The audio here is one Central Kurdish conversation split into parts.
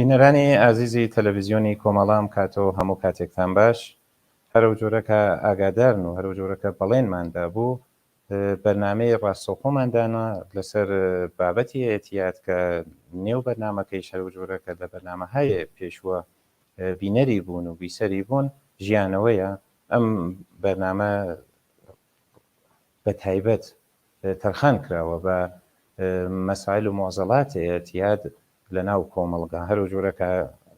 بینەرانی ئازیزی تەلەڤیزیۆنی کۆمەڵام کاتەوە هەموو کاتێکتان باش. هەرو جۆرەکە ئاگادارن و هەرو جۆرەکە بەڵێنماندا بوو بەرنامەی ڕاستەوخۆماندانە لەسەر بابەتی ئێتیاد کە نێو بەرنامەکەی هەرو جۆرەکە لە بەرنامەهای پێشووە بینەری بوون و بیسەری بوون ژیانەوەیە. ئەم بەرنامە بە تایبەت تەرخان کراوە بە مەسائل و مۆزەڵاتی ئێتیاد لە ناو کۆمەڵگا. هەرو جۆرەکە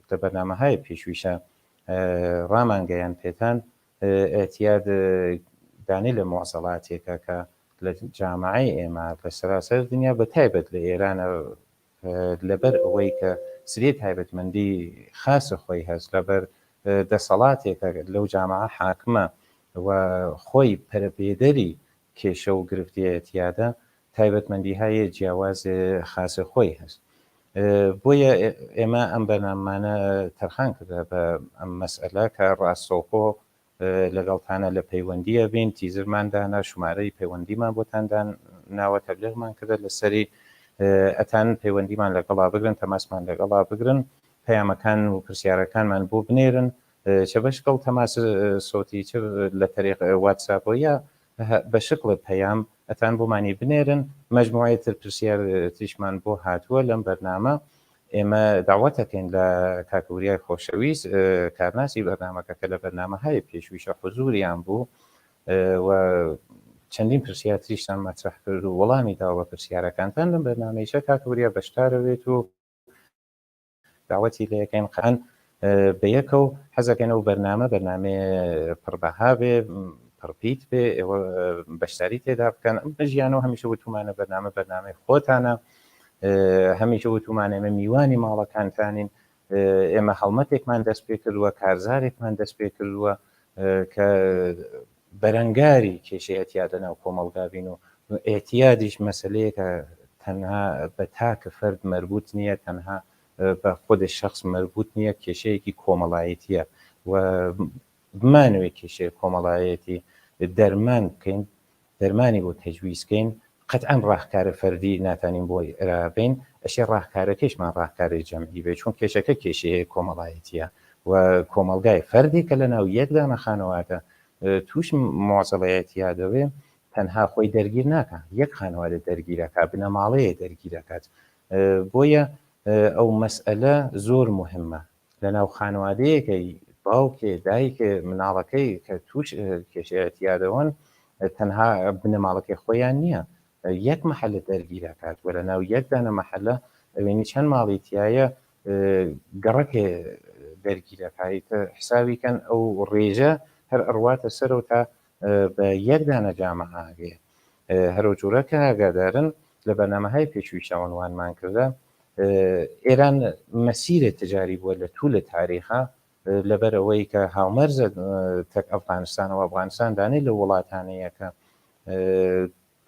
لە بەرنامەهای پێشویشە ڕامانگەیان پێتان ئێتیاد دانی لە مۆزەڵاتێکە کە لە جامعی ئێمە لە سەراسەر دنیا بە تایبەت لە ئێرانە لەبەر ئەوەی کە سرێ تایبەتمەندی خاسە خۆی هەست لەبەر دەسەڵاتێکە لەو جامعە حاکمە و خۆی پەرەپێدەری کێشە و گرفتی ئێتیادە تایبەتمەندیهای جیاواز خاسە خۆی هەست. بۆیە ئێمە ئەم بەرنامانە تەرخان کرد بە ئەم مەسئلە کە ڕاستەوخۆ لەگەڵتانە لە پەیوەندیە بین تیزرماندانە ژمارەی پەیوەندیمان بۆتاندان ناوە تەبلیغمان کردە لەسەری ئەتان پەیوەندیمان لەگەڵا بگرن تەماسمان لەگەڵا بگرن پەیامەکان و پرسیارەکانمان بۆ بنێرن چە بەشکەڵ تەماس سۆتی تر لە تەریق واتساپۆیە بە شکڵ پەیام ئەتان بۆمانی بنێرن مەجموعەی تر پرسیار تریشمان بۆ هاتووە لەم بەرنامە. ئێمە داوەتەکەین لە کاکوریای خۆشەویست کارناسی بەرنامەکە کە لە بەرنامەهای پێشویشە حوزوریان بوو و چەندین پرسیار تریشتان مەطرح کرد و وەڵامی داوە بە پرسیارەکانتان لەم بەرنامەیشە کاکوریا بەشدارەوێت و داوەتی لە یەکەین قەن بە یەکە و حەزەکەنەوە بەرنامە پڕبەها بێ پڕپیت بێ ئێوە بەشداری تێدا بکەن. ئەم ژیانەوە هەمیشە وتومانە بەرنامەی خۆتانە، هەمیشە وتومانە ئێمە میوانی ماڵەکانتانین، ئێمە هەڵمەتێکمان دەست پێ کردووە کارزارێکمان دەست پێ کردووە کە بەرەنگاری کێشەی ئێتیادە ناو کۆمەڵگابین و ئێتیادیش مەسەلەیەکە تەنها بە تاکە فەرد مەربوط نییە، تەنها بە خۆدە شخص مەربوط نییە، کێشەیەکی کۆمەڵایەتیە و بمانەوەی کێشەیە کۆمەڵایەتی دەرمان بکەین، دەرمانی بۆ تەجویزکەین. قەتعاً ڕاهکارە فەردی ناتانین بۆی ئەرابین، ئەشێ ڕاهکارەکەشمان ڕاهکاری جەمعی بێ، چون کێشەکە کێشەیە کۆمەڵایەتیە و کۆمەلگای فەردی کە لە ناو یەکدانە خانەوادە توش مۆزەڵەیەتیا دەوێ تەنها خۆی دەرگیر ناکە، یەک خانەوادە دەرگیرەکە، بنەماڵەیە دەرگیرەکات. بۆیە ئەو مەسئلە زۆر مهمە لە ناو خانەوادەیەکەی باوکێ دایکێ مناڵەکەی کە توش کێشەیەتیا دەوەن تەنها بنەماڵەکەی خۆیان نییە، یەک مەحەلە دەرگیرەکات و لە ناو یەکدانە مەحەلە ئەوێنی چەند ماڵیتیایە گەڕەکێ دەرگیرەکایتە حساویکەن ئەو ڕێژە هەر ئەڕواتە سەرەوە تا بە یەکدانە جامەعاگێ. هەرو جۆرەکە ئاگادارن لە بەرنامەهای پێشوویشە عنوانمان کردە ئێران مەسیرە تجاری بووە لە توولە تاریخا لەبەر ئەوەی کە هاومەرزە تەک ئەفغانستان و ئەفغانستان دانی لە وڵاتانەیە کە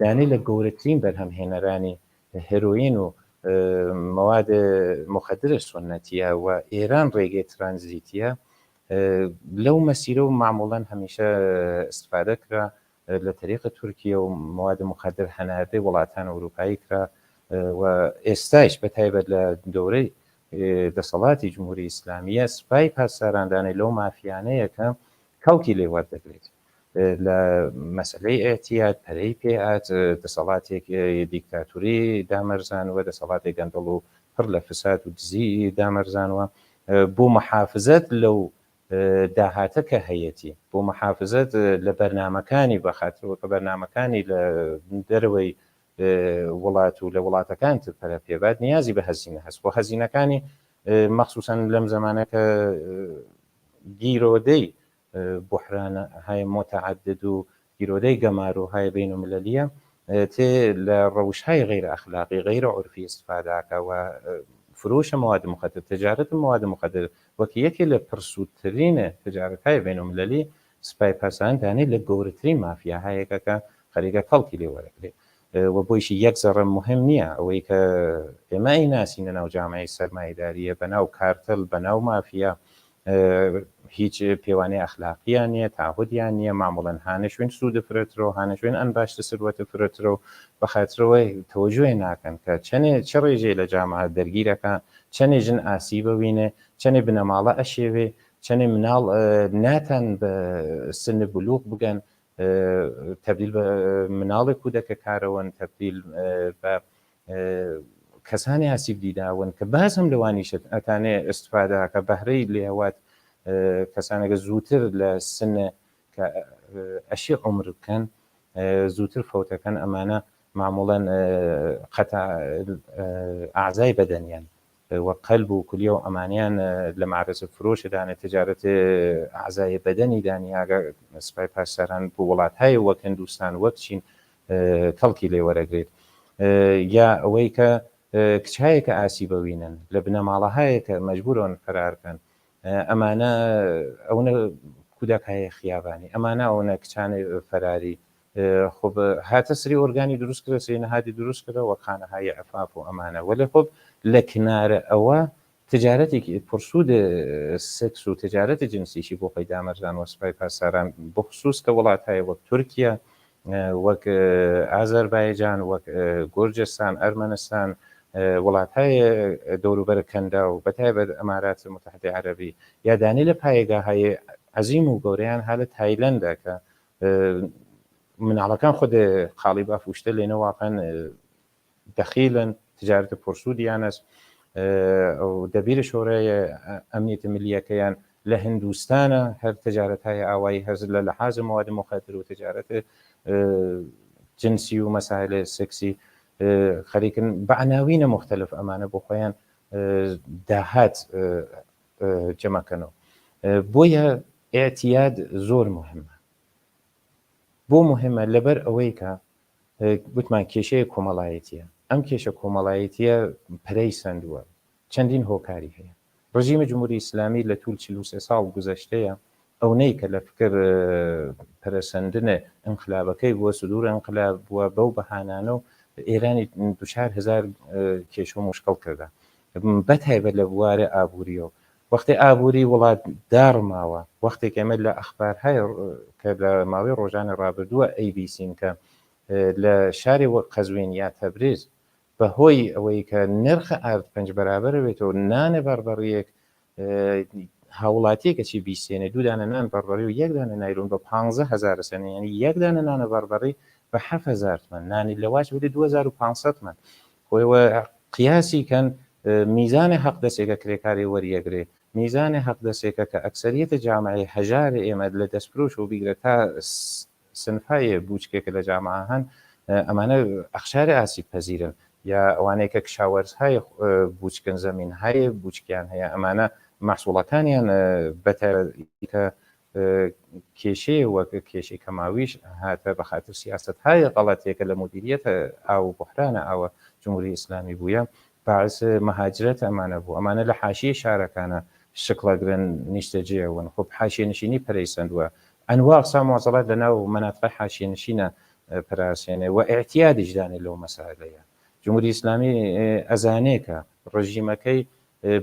دانی لە گەورەترین بەرهەمهێنەرانی هێرۆین و مواد مخدرە سنەتیە و ئێران ڕێگەی ترانزیتیە. لەو مەسیرە و معموڵەن هەمیشە استفادە کرا لە تەریقە تورکیە و مواد مخدر هەناردەی وڵاتان ئەوروپایی کرا و ئێستاش بە تایبەت لە دەورەی دەسەڵاتی جمهوری ئیسلامیە سوپای پاسداراندانی لەو مافیانەیە کە کەڵکی لێ وەردەگرێت لە مەسئلەی ئێتیاد پەرەی پێهات دەسەڵاتێک دیکتاتوری دامەرزانوە، دەسەڵاتی گەندەڵ و پڕ لە فساد و دزی دامەرزانوە بۆ محافزەت لەو داهاتە کە هەیەی، بۆ محافزەت لە بەرنامەکانی بەخاترەوە کە بەرنامەکانی لە دەرەوەی وڵات و لە وڵاتەکان تر پەرە پێبات نیازی بە هەزینە هەست بۆ هەزینەکانی مەخسوسەن لەم زمانەکە گیرۆدەی بحرانهای متعدد و گیرۆدەی گەمار و های بین المللیە تێ لە ڕەوشهای غیر ئەخلاقی غیر عرفی استفادەکە و فروش مواد مخدر، تجارت مواد مخدر وەکی یەکێ لە پرسوودترینە تجارەتهای بین المللی سوپای پاسداران لە گەورەترین مافیاهایەکە کە خەریکە کەڵکی لێ وەرەگرێت و بۆیشی یەک زەڕە مهم نییە ئەوەی کە ئێمە ناسینە ناو جامعەی سەرمایداریە بەناو کارتل بەناو مافیا هیچ پێوانەی ئەخلاقییان نییە، تاهودیان نییە، معموڵەن هانە شوێن سوودە فرەترەوە، هانە شوێن ئەن باشتە سروەتە فرەترەوە بەخاترەوەی تەوەجوی ناکەن کە چە ڕێژەی لە جامعە دەرگیرەکە، چەندێ ژن ئاسی ببینێ چەندێ بنەماڵە ئەشێوێ چەندێ مناڵ ناتان بە سن بلوغ بگەن تبدیل بە مناڵێک و دەکەکارەوەن تبدیل بە کەسانی ئاسیب دیداون کە بازم لەوانیشت ئەتانێ ئستفادەکە بەهرەی لێوات کەسانێکە زووتر لە سنە کە ئەشی عمر بکەن زووتر فەوتەکەن ئەمانە معموڵەن قەتا ئاعزای بەدەنیان وە قەلب و کولیە و ئەمانیان لە معرەزە فرۆشدانێت تجارەت ئاعزای بەدەنی دانیاگە سوپای پاسەران بۆ وڵات هەیە وەک هندوستان وەک چین کەڵکی لێ وەرەگرێت یا ئەوەی کە کچایەکە ئاسی بەوینن لە بنەماڵە هەیە کە مەجبورن فەرارکەن ئەمانە ئەوە کودکایە خیابانی ئەمانە ئەوە کچانی فەراری خۆ هاتە سری ئۆرگانی دروست کرە سری نەهاتی دروست کرە وە خانەهای ئەفاف و ئەمانە وەلە خۆب لە کنارە ئەوە تجارەتێکی پرسوود سکس و تجارەتی جنسیشی بۆ پەیدامەرزان وە سوپای پاسەران بخصوص کە وڵات هەیە وەک تورکیا وەک ئازەربایجان وەک گۆرجستان ئەرمەنستان وڵات هەیە دەوروبەر کەندا و بەتایبەت ئەمارات متحدە عەرەبی یادانی لە پایەگا هەیە عەزیم و گەورەیان هەلە تایلەندە کە مناڵەکان خود خاڵی بافوشتە لێنە واقعاً دەخیلن تجارەتە پرسوودیانەس و دەبیرە شۆرەیە ئەمنیەتە ملیەکەیان لە هندوستانە هەر تجارەتهای ئاوایی هەز لە لەحاز مواد مخدر و تجارەت جنسی و مەسائل سکسی خەریکن بە عناوینە مختلف ئەمانە بۆ خۆیان داهات جەمەکەنەوە بۆیە ئێعتیاد زۆر مهمە بۆ مهمە لەبەر ئەوەی کە گوتمان کێشەیە کۆمەڵایەتیە ئەم کێشە کۆمەڵایەتیە پرەی سندووە چەندین هۆکاری هەیە ڕژیمە جمهوری ئیسلامی لە توول 43 ساڵ گوزەشتەیە ئەوەی کە لە فکر پەرەسەندنە ئەنقلابەکەی بووە سودور ئەنقلاب بووە بەو بەهانانە و ئێرانی 2000 کێش و مشکڵ کردە بەتایبەت لە بوارە ئابووریەوە وەختی ئابووری وڵات داڕماوە وەختێک ئەمە لە ئەخبار هەیە کە لە ماوەی ڕۆژانە ڕابردووە ئەیبیسین کە لە شاری وەک قەزوین یا تەبریز بەهۆی ئەوەی کە نرخە ئارد 5 بەرابەرەوێتەوە نانە بەربەڕیەک هاوڵاتیەکە چی بیسێنێ دوودانە نان بەربەڕی و یەکدانە نایلۆن بە 15,000 سنە یعنی یەکدانە نانە بەربەڕی بە 7,000 من نانی لەواش بدە 2500 من خۆیەوە قیاسی کەن میزانە حەق دەستێکە کرێکاری وەریەگرێ میزانە حەق دەستێکە کە ئەکسەریەتە جامعی هەژارە ئێمە لە دەستفرۆش و بیگرە تا سنفایە بوچکێکە لە جامعە هەن ئەمانە ئەخشارە ئاسیب پەزیرن یا ئەوانەیە کە کشاوەرز هەیە بوچکن زەمین هەیە بوچکیان هەیە ئەمانە محسوڵەکانیان بەتەکە کێشەیە وەک کێشەی کەماویش هاتە بە خاطر سیاست هەیە غەڵەتێکە لە مدیریەتە ئاو بحرانە ئەوە جمهوری ئیسلامی بووە باعث مەهاجرەت ئەمانە بوو ئەمانە لە حاشیە شارەکانە شکڵەگرن نیشتەجێون خۆ حاشیە نشینی پەرەی سندووە ئەنوا ئەقسام مواصلات لەناو مەناطقە حاشیە نشینە پەراسێنێ و ئێعتیادیش دانێ لەو مەسائلەیە جمهوری ئیسلامی ئەزانێکە ڕژیمەکەی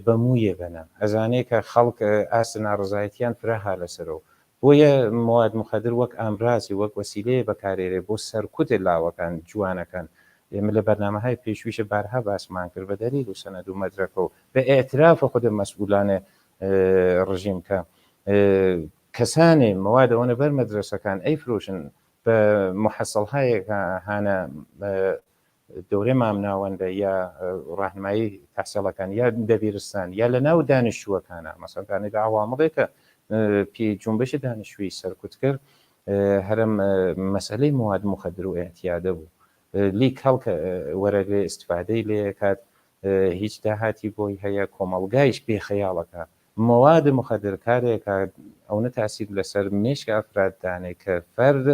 بەمویە بەنە ئەزانێکە خەڵک ئاستە ناڕزایەتیان فراها لەسەرەوە بۆیە مواد مخدر وەک ئامراسی وەک وەسیلەیە بەکارێرێ بۆ سەرکوتێ لاوەکان جوانەکان ئێمە لە بەرنامەهای پێشویشە بارها باسمان کرد بە دەلیل و سەنەد و مەدرەکە و بە ئێعترافە خودە مەسئولانە ڕژیم کە کەسانێ موادەوەنە بەر مەدرسەکان ئەیفرۆشن بە محەسەڵهایەکە هانە دەورێ مامناوەندە یا ڕاهنمایی تەحسیڵەکان یا دەبیرستان یا لە ناو دانیشتووەکانە مەسەڵەکانی لە عوامڵێکە پێ جونبشی دانیشتووی سەرکوت کرد هەرم مەسئلەی مواد مخدر و ئێعتیادە بوو لیک هەڵکە وەرەگرێ ئیستیفادەی لێ کات هیچ داهاتی بۆی هەیە کۆمەڵگایش پێخەیاڵەکە مواد مخدر کارێکە ئەوە تاسیر لەسەر مێشک ئەفراددانێ کە فەرد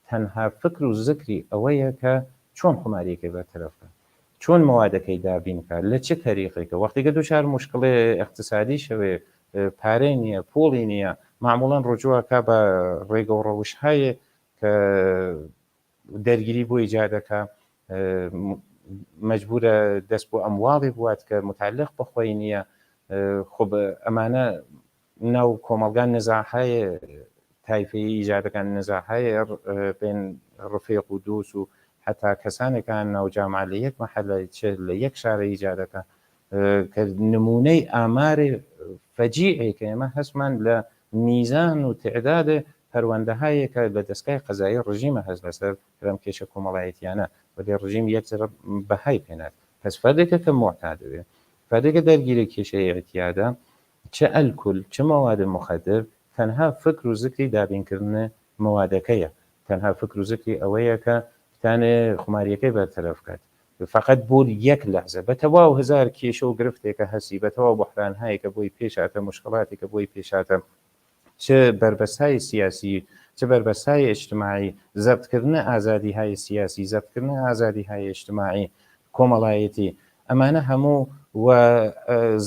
تەنها فکر و زکری ئەوەیە کە چۆن خماریەکەی بەتەرەفە چۆن موادەکەی دابینکە لە چه تەریقێکە وەختیکە دوچار مشکڵێ اقتصادی شەوێ پارەی نییە پۆڵی نییە معموڵەن ڕجووەکە بە ڕێگە و ڕەوش هەیە کە دەرگیری بۆ ئیجادەکە مەجبورە دەست بۆ ئەمواڵی بوات کە متعلق بەخۆی نییە خۆ ئەمانە ناو کۆمەلگان نزاحەیە تایفەی ئیجادەکان نزاحەیە بین ڕفێق و دۆس و حتا کەسانێکان ناو جامعە لە یەک مەحەلە لە یەک شارە ئیجادەکە کە نمونەی ئامارێ فەجیعێ کە ئێمە هەستمان لە میزان و تعدادە پەروەندەهایەکە لە دەستگای قەزایی ڕژیمە هەست لەسەر فرەم کێشە کۆمەڵایەتیانە وەلی ڕژیم یەکجار بەهای پێنات پس فەردێکە کە معتاد دەبێت فەردێکە دەرگیرە کێشەی ئەتیادا چه ئەلکول چه مەوادە مخەدر تەنها فکر و زکری دابینکردنە مەوادەکەیە تەنها فکر و زکری ئەوەیە کە بتانێ خماریەکەی بەرتەرەف بکات فقط بۆ یەک لەحزە بە تەواو هزار کێشە و گرفتێکە هەسی بە تەواو بحرانهایی کە بۆی پێشاتە مشکڵاتی کە بۆی پێشاتە چه بربەسای سیاسی چه بربەسای اجتماعی زەبتکردنە ئازادیهای سیاسی زەبتکردنە ئازادیهای اجتماعی کۆمەڵایەتی ئەمانە هەموو و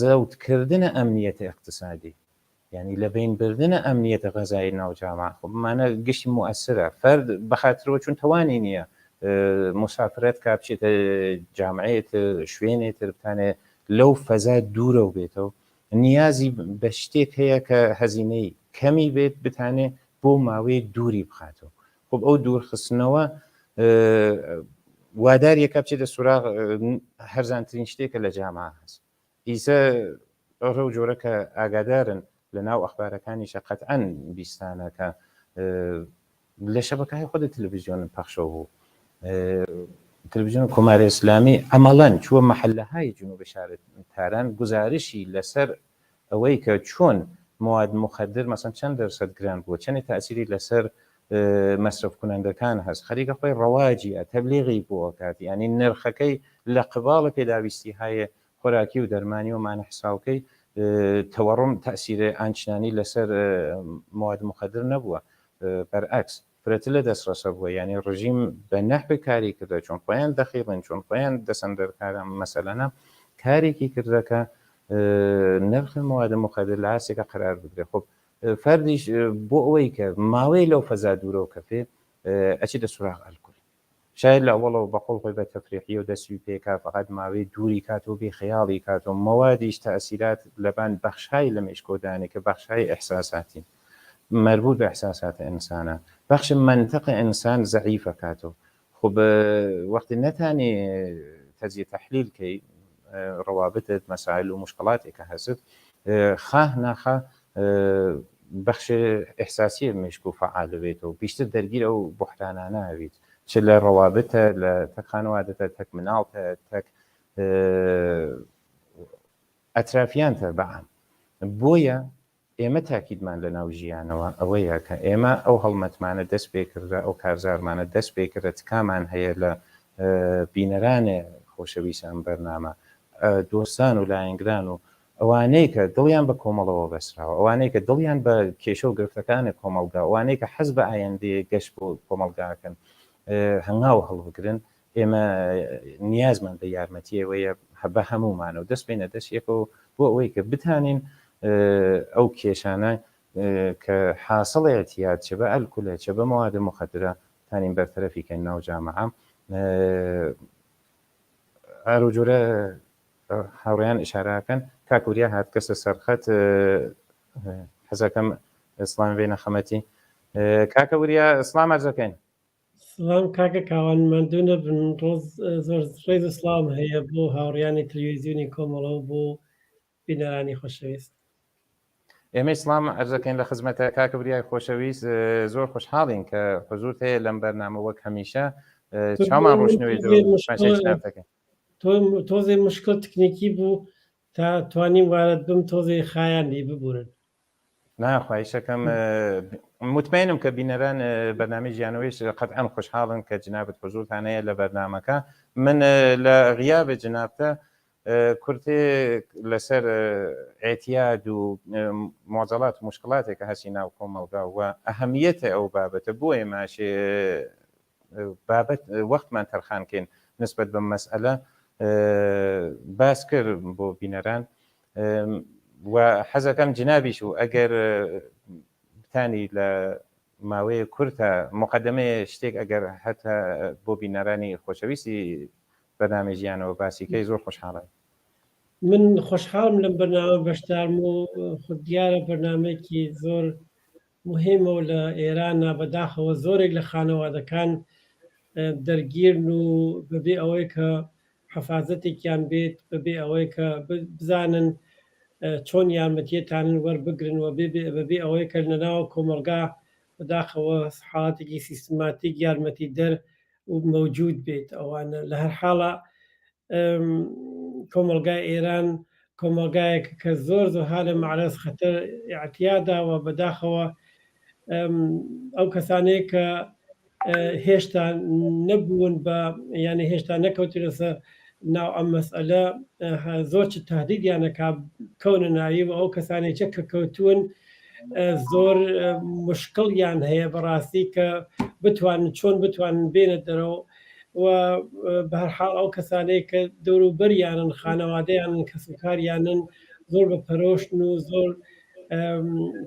زەوتکردنە ئەمنیەتی اقتصادی یعنی لە بینبردنە ئەمنیەتە غەزایی ناوجامع خۆ بمانە گشتی مؤثرە فەرد بەخاترەوە چون توانی نییە مسافرەت کا بچێتە جامعەیەت شوێنێتر بتانێ لەو فەزا دوورە بێتەوە نیازی بە شتێک هەیە کە هەزینەی کەمی بێت بتانێ بۆ ماوەی دووری بخاتەوە خب ئەو دوورخستنەوە وادار یەکە بچێتە سوراغ هەرزانترین شتێکە لە جامعە هەست ئیسە ڕە و جۆرە کە ئاگادارن لە ناو ئەخبارەکانیشە قەتعەن بیستانەکە لە شەبەکەهای خۆی تەلەڤیزیۆن پەخشەوە بوو تەلەڤیزیۆن کۆماری ئیسلامی ئەمەڵەن چووە مەحەلەهای جنوبی شارستان گزارشی لەسەر ئەوەی کە چۆن مواد مخدر مەسەن چەند دەرسەد گران بووە چەندی تاسیری لەسەر مەصرف کنندەکان هەست خەریکە خۆی ڕەواجیە تەبلیغی بۆ کاتی ینی نرخەکەی لە قباڵە پێداویستی هەیە خۆراکی و دەرمانی ومانە حساوکەی تەوەڕم تاسیرە ئاچنانی لەسەر مواد مخدر نەبووە بەرعکس فرەتە لە دەستڕەسە بووە ینی ڕژیم بە نەحوی کاری کردە چۆن خۆیان دەخیڵن چۆن خۆیان دەسەندەرکارە مەسەلەنە کارێکی کردەکە نرخ مواد مخدر لە ئاسێکە قرار بگرێت خب فەردیش بۆ ئەوەی کە ماوەی لەو فەزا دوورە و کەفێ ئەچی دە سوراغ ئەلکول شاید لە ئەوڵەوە بەقۆڵ خۆی بە تەفریحی و دەسوی پێکا فقط ماوەی دووری کاتەوە بێ خەیاڵی کاتەوە مەوادیش تەئسیرات لەبان بەخشای لە مێشکۆدانی کە بەخشای ئەحساساتی مربوط بە ئەحساساتە ئینسانە بەخش منطق ئینسان زەعیفە کاتەوە خب وەختی نەتانی تەجزیە تەحلیل کەی ڕەوابطت مەسائل و مشکڵاتێکە هەست خاه ناخە بەخش ئەحساسی مێشک و فعال بێتەوە بیشتر دەرگیر ئەو بوحرانانە هەبیت چ لە ڕەوابطە لە تەک خانوادەتە تەک مناڵتە تەک ئەترافیانتە بەعام بۆیە ئێمە تاکیدمان لە ناو ژیانەوە ئەوەیە کە ئێمە ئەو هەڵمەتمانە دەست پێ کردە ئەو کارزارمانە دەست پێ کردە تکامان هەیە لە بینەرانێ خۆشەویستان بەرنامە دۆستان و لایەنگران و ئەوانەی کە دڵیان بە کۆمەڵەوە بەسراوە ئەوانەی کە دڵیان بە کێشە و گرفتەکانی کۆمەڵگا ئەوانەی کە حەز بە ئایندەیە گەشت بۆ کۆمەڵگاکەن هەنگاو هەڵبگرن ئێمە نیازمان بە یارمەتیەوەیە بە هەمومانە و دەست بینە دەستێکەوە بۆ ئەوەی کە بتانین ئەو کێشانە کە حاصڵی ئەتیاد چە بە ئەلکولە چە بە مەوادە مخەدرە تانین بەرتەرەفیکەن ناو جامعە ئارو جۆرە هاوڕێیان ئشارەکەن کاکوریا هات کەسە سەرخەت حەزەکەم ئیسلام بێنە خەمەتی کاکەوریا ئیسلام ئەرزەکەین سلام کاکە کاوانمەندونە بن ڕۆز زۆر ڕێز و سلام هەیە بۆ هاوڕیانی تەلەڤیزیۆنی کۆمەڵەوە بۆ بینەرانی خۆشەویست ئێمە ئیسلام ئەرزەکەین لە خزمەتە کاکەوریای خۆشەویست زۆر خۆشحاڵین کە حضورت هەیە لەم بەرنامە وەک هەمیشە چامان ڕۆشنەوەی درۆشتەکەین تۆزێ مشکل تکنیکی بوو تا توانیم وارد بم تۆزێ خایانی ببورن ناخوایشەکەم مطمئنم کە بینەران بەرنامەی ژیانەوەیش قەتعەن خۆشحاڵن کە جنابەت حضورتانەیە لە بەرنامەکە من لە غیابە جنابتە کورتێ لەسەر ئێتیاد و مۆزەڵات و مشکڵاتێکە هەسی ناو کۆمەڵگا و ئەهەمیەتە ئەو بابەتە بۆ ئێماشێ بابەت وەختمان تەرخانکەین نسبەت بە مەسئلە باس کرد بۆ بینەران و حەزەکەم جنابیش و ئەگەر بتانی لە ماوەیە کورتە مقدمەیە شتێک ئەگەر هەتا بۆ بینەرانی خۆشەویستی بەرنامەی ژیانەوە باسیکەی زۆر خۆشحاڵە من خۆشحاڵم لەم بەرنامە بەشدارم و خود دیارە بەرنامەیەکی زۆر مهمە و لە ئێرانە بەداخەوە زۆرێک لە خانەوادەکان دەرگیرن و بەبێ ئەوەی کە حەفازەتێکیان بێت بەبێ ئەوەی کە بزانن چۆن یارمەتیەتانن وەربگرنەوە بەبێ ئەوەی کە لەناو کۆمەلگا بەداخەوە حاڵاتێکی سیستماتیک یارمەتی دەر مەوجود بێت. ئەوانە لە هەر حاڵە کۆمەلگای ئێران کۆمەلگایەکە کە زۆر زۆرها لە معرەز خەتەر ئاعتیاداوە بەداخەوە ئەو کەسانەیە کە هێشتا نەبوون بە یانە هێشتا نەکەوتن لەسەر ناو ئەم مەسئلە زۆر چ تهدیدیانەکا کەونە ناوی و ئەو کەسانێکە کە کەوتون زۆر مشکڵیان هەیە بەڕاستی کە بتوانن چۆن بتوانن بێنە دەرەوە و بە هەرحاڵ ئەو کەسانەیە کە دەوروبەریانن خانەوادەیانن کەسوکاریانن زۆر بە پەرۆشتن و زۆر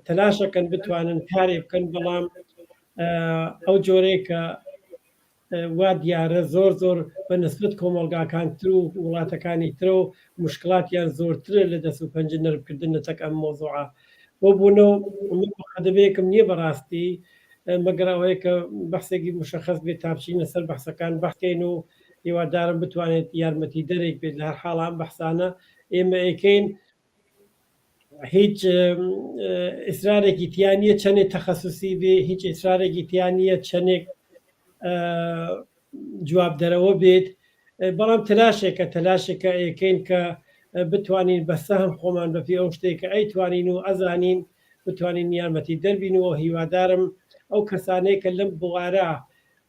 تەلاشەکەن بتوانن کارێ بکەن بەڵام ئەو جۆرەیە کە وا دیارە زۆر زۆر بە نسبەت کۆمەلگاکان تر و وڵاتەکانی ترە و مشکلاتیان زۆرترە لە دەست و پەنجە نەربکردن لە تەک ئەم مۆزوعە بۆ بوونەوە خەدەبەیەکم نییە بەڕاستی مەگەر ئەوەیە کە بەحسێکی مشەخص بێت تاپچینە سەر بەحسەکان بەحکەین و هیوادارم بتوانێت یارمەتی دەرێک بێت لە هەر حاڵان بەحسانە ئێمە ئەیکەین هیچ ئیسرارێکی تیانە چەندێک تەخەسوسی بێ هیچ ئیسرارێکی تیانە چەندێک جواب دەرەوە بێت بەڵام تەلاشێکە ئەیکەین کە بتوانین بە سەهم خۆمان بەپێ ئەو شتێککە ئەیتوانین و ئەزانین بتوانین یارمەتی دەربینەوە هیوادارم ئەو کەسانەیە کە لەم بوارە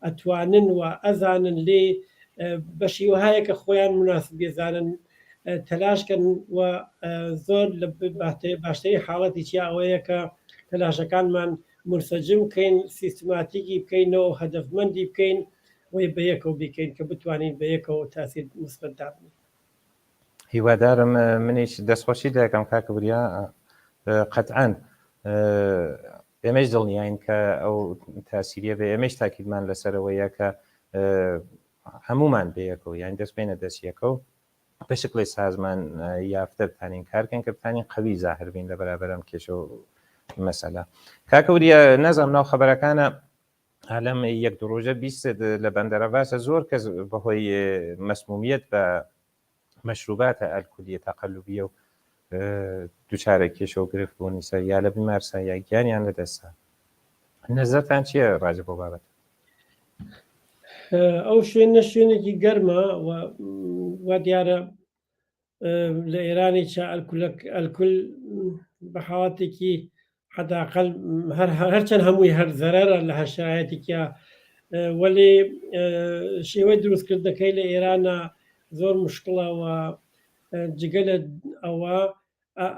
ئەتوانن و ئەزانن لێ بەشی وهایە کە خۆیان مناسب بێزانن تەلاشکەن و زۆر لە باشترین حاڵەتی چیا ئەوەیە کە تەلاشەکانمان مرسەجم بکەین سیستماتیکی بکەینەوە هەدەفمەندی بکەین وی بەیەکەوە بکەین کە بتوانین بەیەکەوە تاسیر مثبت بن. هیوادارم منیش دەستخۆشی دەکەم کاکە وریا قەتعەن ئێمەش دڵنیاین کە ئەو تاسیریە بێ ئێمەش تاکیدمان لەسەرەوەیە کە هەمومان بەیەکەوە یان دەست بێنە دەستیەکە و بەشکڵی سازمان یافتە بتانین کارکەن کە بتانین قەوی زاهر بین لە بەرابەرم کێشە و مەسەلە. کاکە وریا نەزانم ناو خەبەرەکانە لەم یەک دو ڕۆژە بیست لە بەندەرەباسە زۆر کەس بەهۆی مەسمومیەت بە مەشروباتە ئەلکولیە تەقەلوبیە و دووچارە کێشە و گرفت بوونی سەر یا لە بیمارسە یا گیانیان لەدەستە. نەزەرتان چییە ڕاجە بۆ بابەت؟ ئەو شوێنە شوێنێکی گەرمە و دیارە لە ئێرانی چا ئەلکول بە حاڵەتێکی حداقل هەرچەند هەمووی هەر زەرەرە لە هەر شرایەتێکە وەلێ شێوەی دروستکردەکەی لە ئێرانە زۆر مشکڵەوە جگە لە ئەوە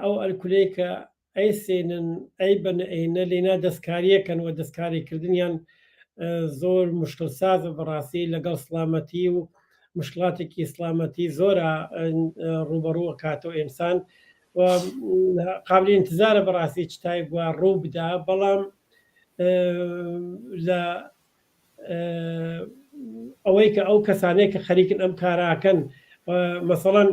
ئەو ئەلکولەی کە ئەیسێنن ئەی بەنئینە لێنا دەستکاریەکەن و دەستکاریکردنیان زۆر مشکل سازە بەڕاستی لەگەڵ سلامەتی و مشکلاتێکی سلامەتی زۆرە ڕوبەڕووە کاتەوە ئینسان و قابلی انتظارە بەڕاستی چتای بووە ڕوو بدا بەڵام لە ئەوەی کە ئەو کەسانەیە کە خەریکن ئەم کاراکەن مەسەڵەن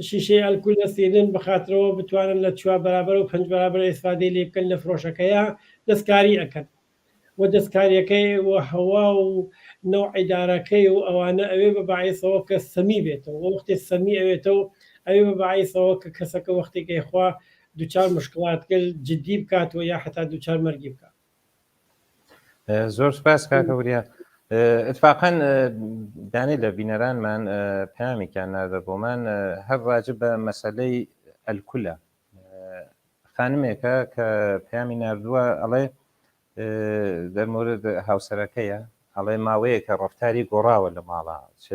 شیشەی ئەلکول دەستێنن بەخاترەوە بتوانن لە 4 بەرابەر و 5 بەرابەر ئیسفادەی لێ بکەن لە فرۆشەکەیە دەستکاری ئەەکەن و دەستکاریەکەی و هەوا و نەوعی دارەکەی و ئەوانە ئەوێ بە باعیسەوە کە سەمی بێتەوە وەختی سەمی ئەوێتەوە ئەوێ بە باعیسەوە کە کەسەکە وەختێکی خوا دووچار مشکڵاتگەل جددی بکاتەوە یا حتا دووچار مەرگی بکات. زۆر سپاس کاکە وریا. اتفاقا دانی لە بینەرانمان پامێکیان نادە بۆمان هەر ڕاجە بە مەسەلەی ئەلکولە خانمێکە کە پامی نردووە ئەڵێ دەرمورد هاوسەرەکەیە ئەڵێ ماوەیە کە ڕفتاری گۆڕاوە لە ماڵە چ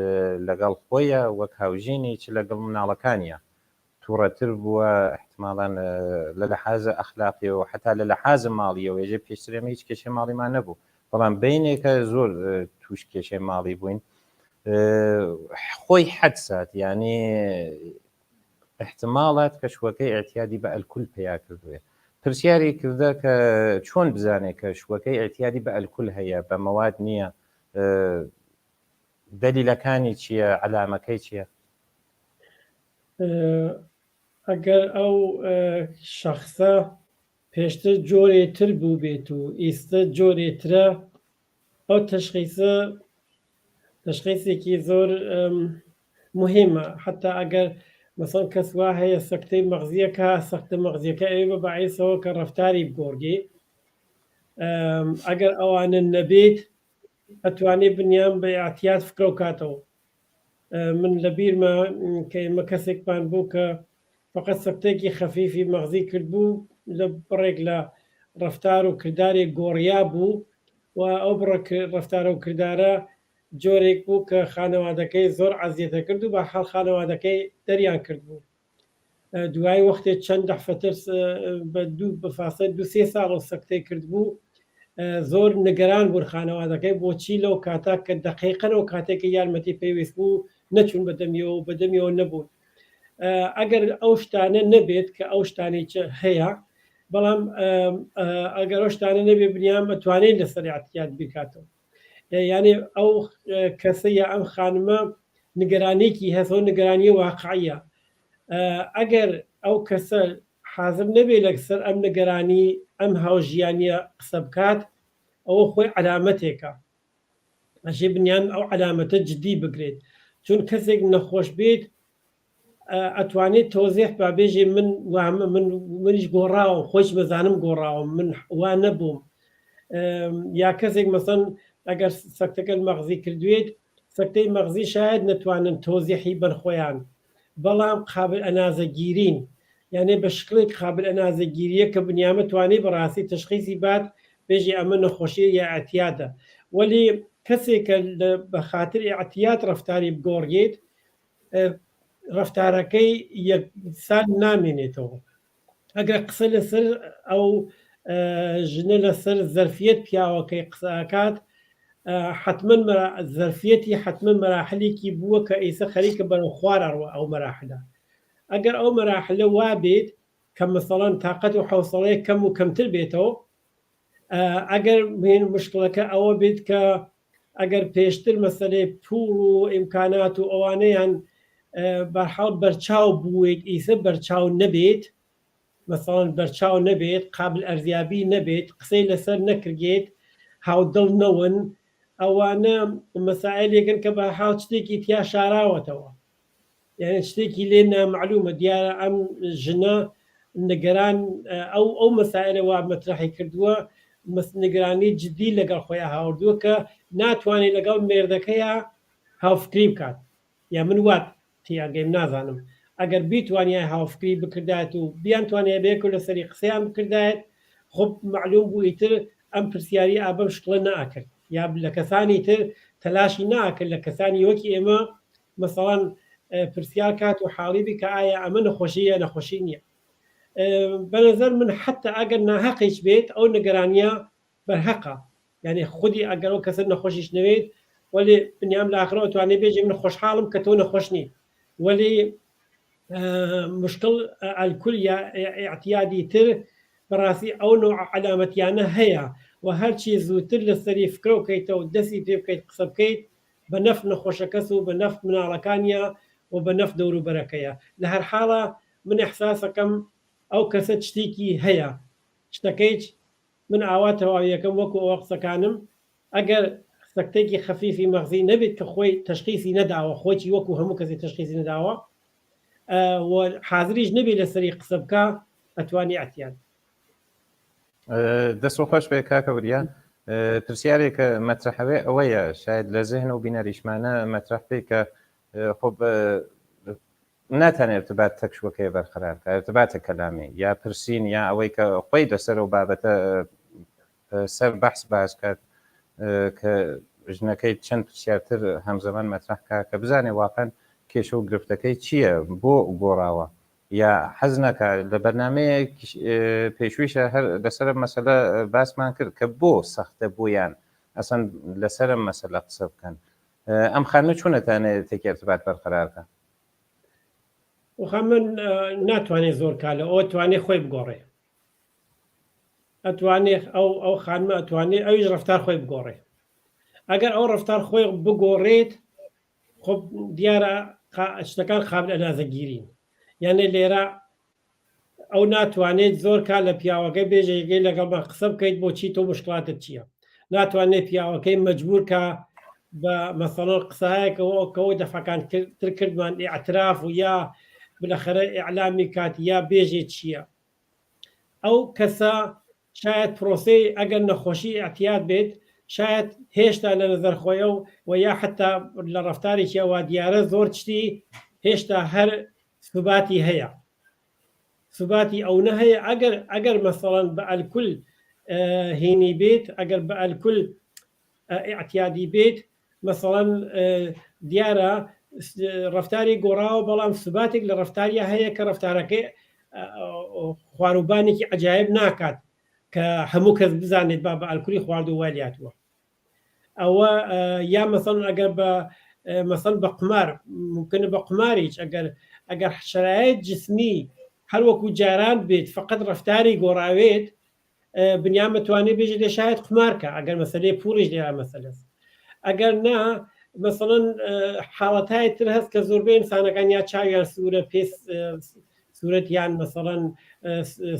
لەگەڵ خۆیە وەک هاوژینی چ لەگەڵ مناڵەکانیە تووڕەتر بووە احتماڵان لە لەحازە ئەخلاقی و حتا لە لەحازە ماڵیەوە ێژە پێشترێمە هیچ کێشەی ماڵیمان نەبوو بەڵام بینێکە زۆر توش کێشەی ماڵی بووین خۆی حەدسات یعنی احتمالات کە شوەکەی ئەتیادی بە ئەلکول پیا کردوێ پرسیاری کردە کە چۆن بزانێت کە شوەکەی ئەتیادی بە ئەلکول هەیە بە مەواد نییە دەلیلەکانی چییە علامەکەی چییە؟ ئەگەر ئەو شەخصە پێشتر جۆرێتر بوو بێت و ئیستە جۆرێترە ئەو تەشخیصێکی زۆر مهمە حتا ئەگەر مەسەڵ کەس وا هەیە سەکتەی مەغزیەکە سەختە مەغزیەکە ئەوێ بە باعیسەوە کە ڕەفتاری بگۆڕگێ ئەگەر ئەوانە نەبێت ئەتوانێت بنیان بە ئاحتیات فکرە و کاتەوە من لە بیرمە کە ئێمە کەسێکمان بوو کە فقط سەکتێکی خەفیفی مەغزی کرد بوو لە بڕێک لە ڕەفتار و کردارێک گۆڕیا بوو و ئەو ڕەفتارە و کردارە جۆرێک بوو کە خانەوادەکەی زۆر عەزیەتە کرد و بە حاڵ خانەوادەکەی دەریان کرد بوو دوای وەختێک چەند دەحفتر بە فاصلەی 2-3 ساڵ سەکتەی کرد بوو زۆر نیگەران بوون خانەوادەکەی بۆچی لەو کاتا کە دەقیقەنەوە کاتێکی یارمەتی پێویست بوو نەچوون بەدەمیەوە نەبوون ئەگەر ئەو شتانە نەبێت کە ئەو شتانی هەیە بەڵام ئەگەر ئەو شتانە نەبێ بنیان ئەتوانێت لەسەر ئاحتیات بکاتەوە یعنی ئەو کەسە یا ئەم خانمە نیگەرانێکی هەسەوە نیگەرانی واقعیە ئەگەر ئەو کەسە حاضر نەبێ لەسەر ئەم نیگەرانی ئەم هاوژیانیە قسە بکات ئەوە خۆی علامەتێکە ئەژێ بنیان ئەو علامەتە جدی بگرێت چون کەسێک نەخۆش بێت ئەتوانێت تۆزێح بابێژێ منیش گۆڕاوم خۆش بەزانم گۆڕاوم من وا نەبووم یا کەسێک مەسەن ئەگەر سەکتەکە مەغزی کردوێت سەکتەی مەغزی شاید نەتوانن تۆزیحی بەرخۆیان بەڵام قابل ئەنازەگیرین یعنی بە شکلێک قابل ئەنازەگیریە کە بنیامە توانێت بەڕاستی تشخیصی بات بێژی ئەمە نەخۆشیە یا ئەتیادە وەلی کەسێکە بە خاطر ئەتیات ڕەفتاری بگۆڕێت ڕەفتارەکەی یەک سال نامێنێتەوە ئەگەر قسە لەسەر ئەو ژنە لەسەر زەرفیەت پیاوەکەی قسەکات حتمما زەرفیەتی حتمما مەراحلێکی بووە کە ئیسە خەریکە بەرەو خوارەوە ئەو مەراحلە ئەگەر ئەو مەراحلە وا بێت کە مەسەڵەن تااقەت و حوسڵەیە کەم و کەمتر بێتەوە ئەگەر مشکلەکە ئەوە بێت کە ئەگەر پێشتر مەسەلەی پوڵ و ئیمکانات و ئەوانەیان بەرحاڵ بەرچاو بوویت ئیسە بەرچاو نەبێت مەسەڵەن بەرچاو نەبێت قابل ئەرزیابی نەبێت قسەی لەسەر نەکرێت هاودڵ نەون ئەوانە مەسائلێکن کە بە حاڵ شتێکی تیا شاراوەتەوە یعنی شتێکی لێ نامەعلومە دیارە ئەم ژنە نیگەران ئەو مەسائلە وا مەترەحی کردووە نیگەرانی جدی لەگەڵ خۆیان هاوردووە کە ناتوانێت لەگەڵ مێردەکەیە هاوفکری بکات یا من وات تیاگەیم نازانم ئەگەر بیتوانای هاوفکری بکردایەت و بیان توانێت بێک و لەسەری قسەیان بکردایەت خۆ معلوم بوو ئیتر ئەم پرسیاری ئابەم شکڵە ناکرد یا لە کەسانی تر تەلاشی ناکرد لە کەسانی وەکی ئێمە مەسەڵەن پرسیار کات و حاڵیبی کە ئایا ئەمە نەخۆشیە نەخۆشی نییە بەنظر من حتا ئەگەر ناحەقیش بێت ئەو نیگەرانیە بەرحەقە یعنی خودی ئەگەر ئەو کەسە نەخۆشیش نوێت وەلی بنیام لاخرەوە توانێت بێژێ من خۆشحاڵم کە تۆ نەخۆش نی وەلی مشکل ئەلکول یا ئاعتیادی تر بەڕاستی ئەو نوع علامەتیانە هەیە و هەرچی زووتر لەسەری فکرە بکەیتەوە دەستی پێ بکەیت قسە بکەیت بە نەف نەخۆشە کەس و بە نەف مناڵەکانیە و بە نەف دەوروبەرەکەیە لە هەر حاڵە من احساسەکەم ئەو کەسە شتێکی هەیە شتەکەیت من ئاواتەوە یەکەم وەکو ئەوە قسەکانم ئەگەر سەکتێکی خەفیفی مەغزی نەبێت کە خۆی تشخیصی نەداوە خۆی وەکو هەموو کەسی تشخیصی نەداوە حاضریش نەبێت لەسەری قسە بکە ئەتوانی ئەتیان دەست خۆش بێ کاکەوریا پرسیارێکە مەترحەوێ ئەوەیە شاید لە ذهن و بینەریشمانە مەترح بێ کە خۆ ناتانێت ارتباط تەکشوەکەی بەرقەرارکە ارتباطە کەلامی یا پرسین یا ئەوەی کە خۆی لەسەر و بابەتە سەر بەحث باس کات کە ژنەکەی چەند پرسیارتر هەمزەمان مەترحکە کە بزانێ واقعەن کێشە و گرفتەکەی چییە بۆ گۆڕاوە یا حەز نەکە لە بەرنامەیەک پێشویشە هەر لەسەر مەسەلە باسمان کرد کە بۆ سەختە بۆیان ئەسەن لەسەر مەسەلە قسە بکەن ئەم خانمە چۆنەتانێت تێکی ارتباط بەرقەرارکە وخە من ناتوانێت زۆر کالە ئەوە توانێت خۆی بگۆڕێ ئەتوانێت ئەو خانمە ئەتوانێت ئەویش ڕەفتار خۆی بگۆڕێ ئەگەر ئەو ڕەفتار خۆی بگۆڕێت خۆ دیارە شتەکان قابل ئەنازەگیرین یعنی لێرە ئەو ناتوانێت زۆر کار لە پیاوەکەی بێژەیەگەی لەگەڵ بە قسە بکەیت بۆچی تۆ مشکلاتت چییە ناتوانێت پیاوەکەی مەجبور کە بە مەسەڵەن قسایەکەوە دەفەکان تر کردمان ئیعتراف و یا بالاخره ئیعلامی کات یا بێژێ چییە ئەو کەسە شاید پرۆسی ئەگەر نەخۆشی ئەتیاد بێت شاید هێشتا لە نظرخۆیە و یا حتا لە ڕفتارێکی ئەوە دیارە زۆر شتی هێشتا هەر سوباتی هەیە سوباتی ئەو نەهەیە ئەگەر مەسەڵەن بە ئەلکول هینی بێت ئەگەر بە ئەلکول ئاعتیادی بێت مەسەڵەن دیارە ڕفتاری گۆڕاوە بەڵام سوباتێک لە ڕفتاریە هەیە کە ڕفتارەکەی خواروبانێکی عجایب ناکات کە هەموو کەس بزانێت با بە ئەلکولی خواردو والیاتوە ئەوە یا مەسەڵەن ئەگەر بە مەسەڵ بە قمار ممکنە بە قماریش ئەگەر شرایط جسمی هەر وەکو جاران بێت فقط ڕفتاری گۆڕاوێت بنیامە توانێت بێژێ لێ شاید قمارکە ئەگەر مەسەلەی پوڵیش لێرا مەسەلەست ئەگەر نا مەسەڵەن حاڵەتای تر هەست کە زۆربەی ئینسانەکان یا چاویان سوورە پێس سوورەتیان مەسەڵەن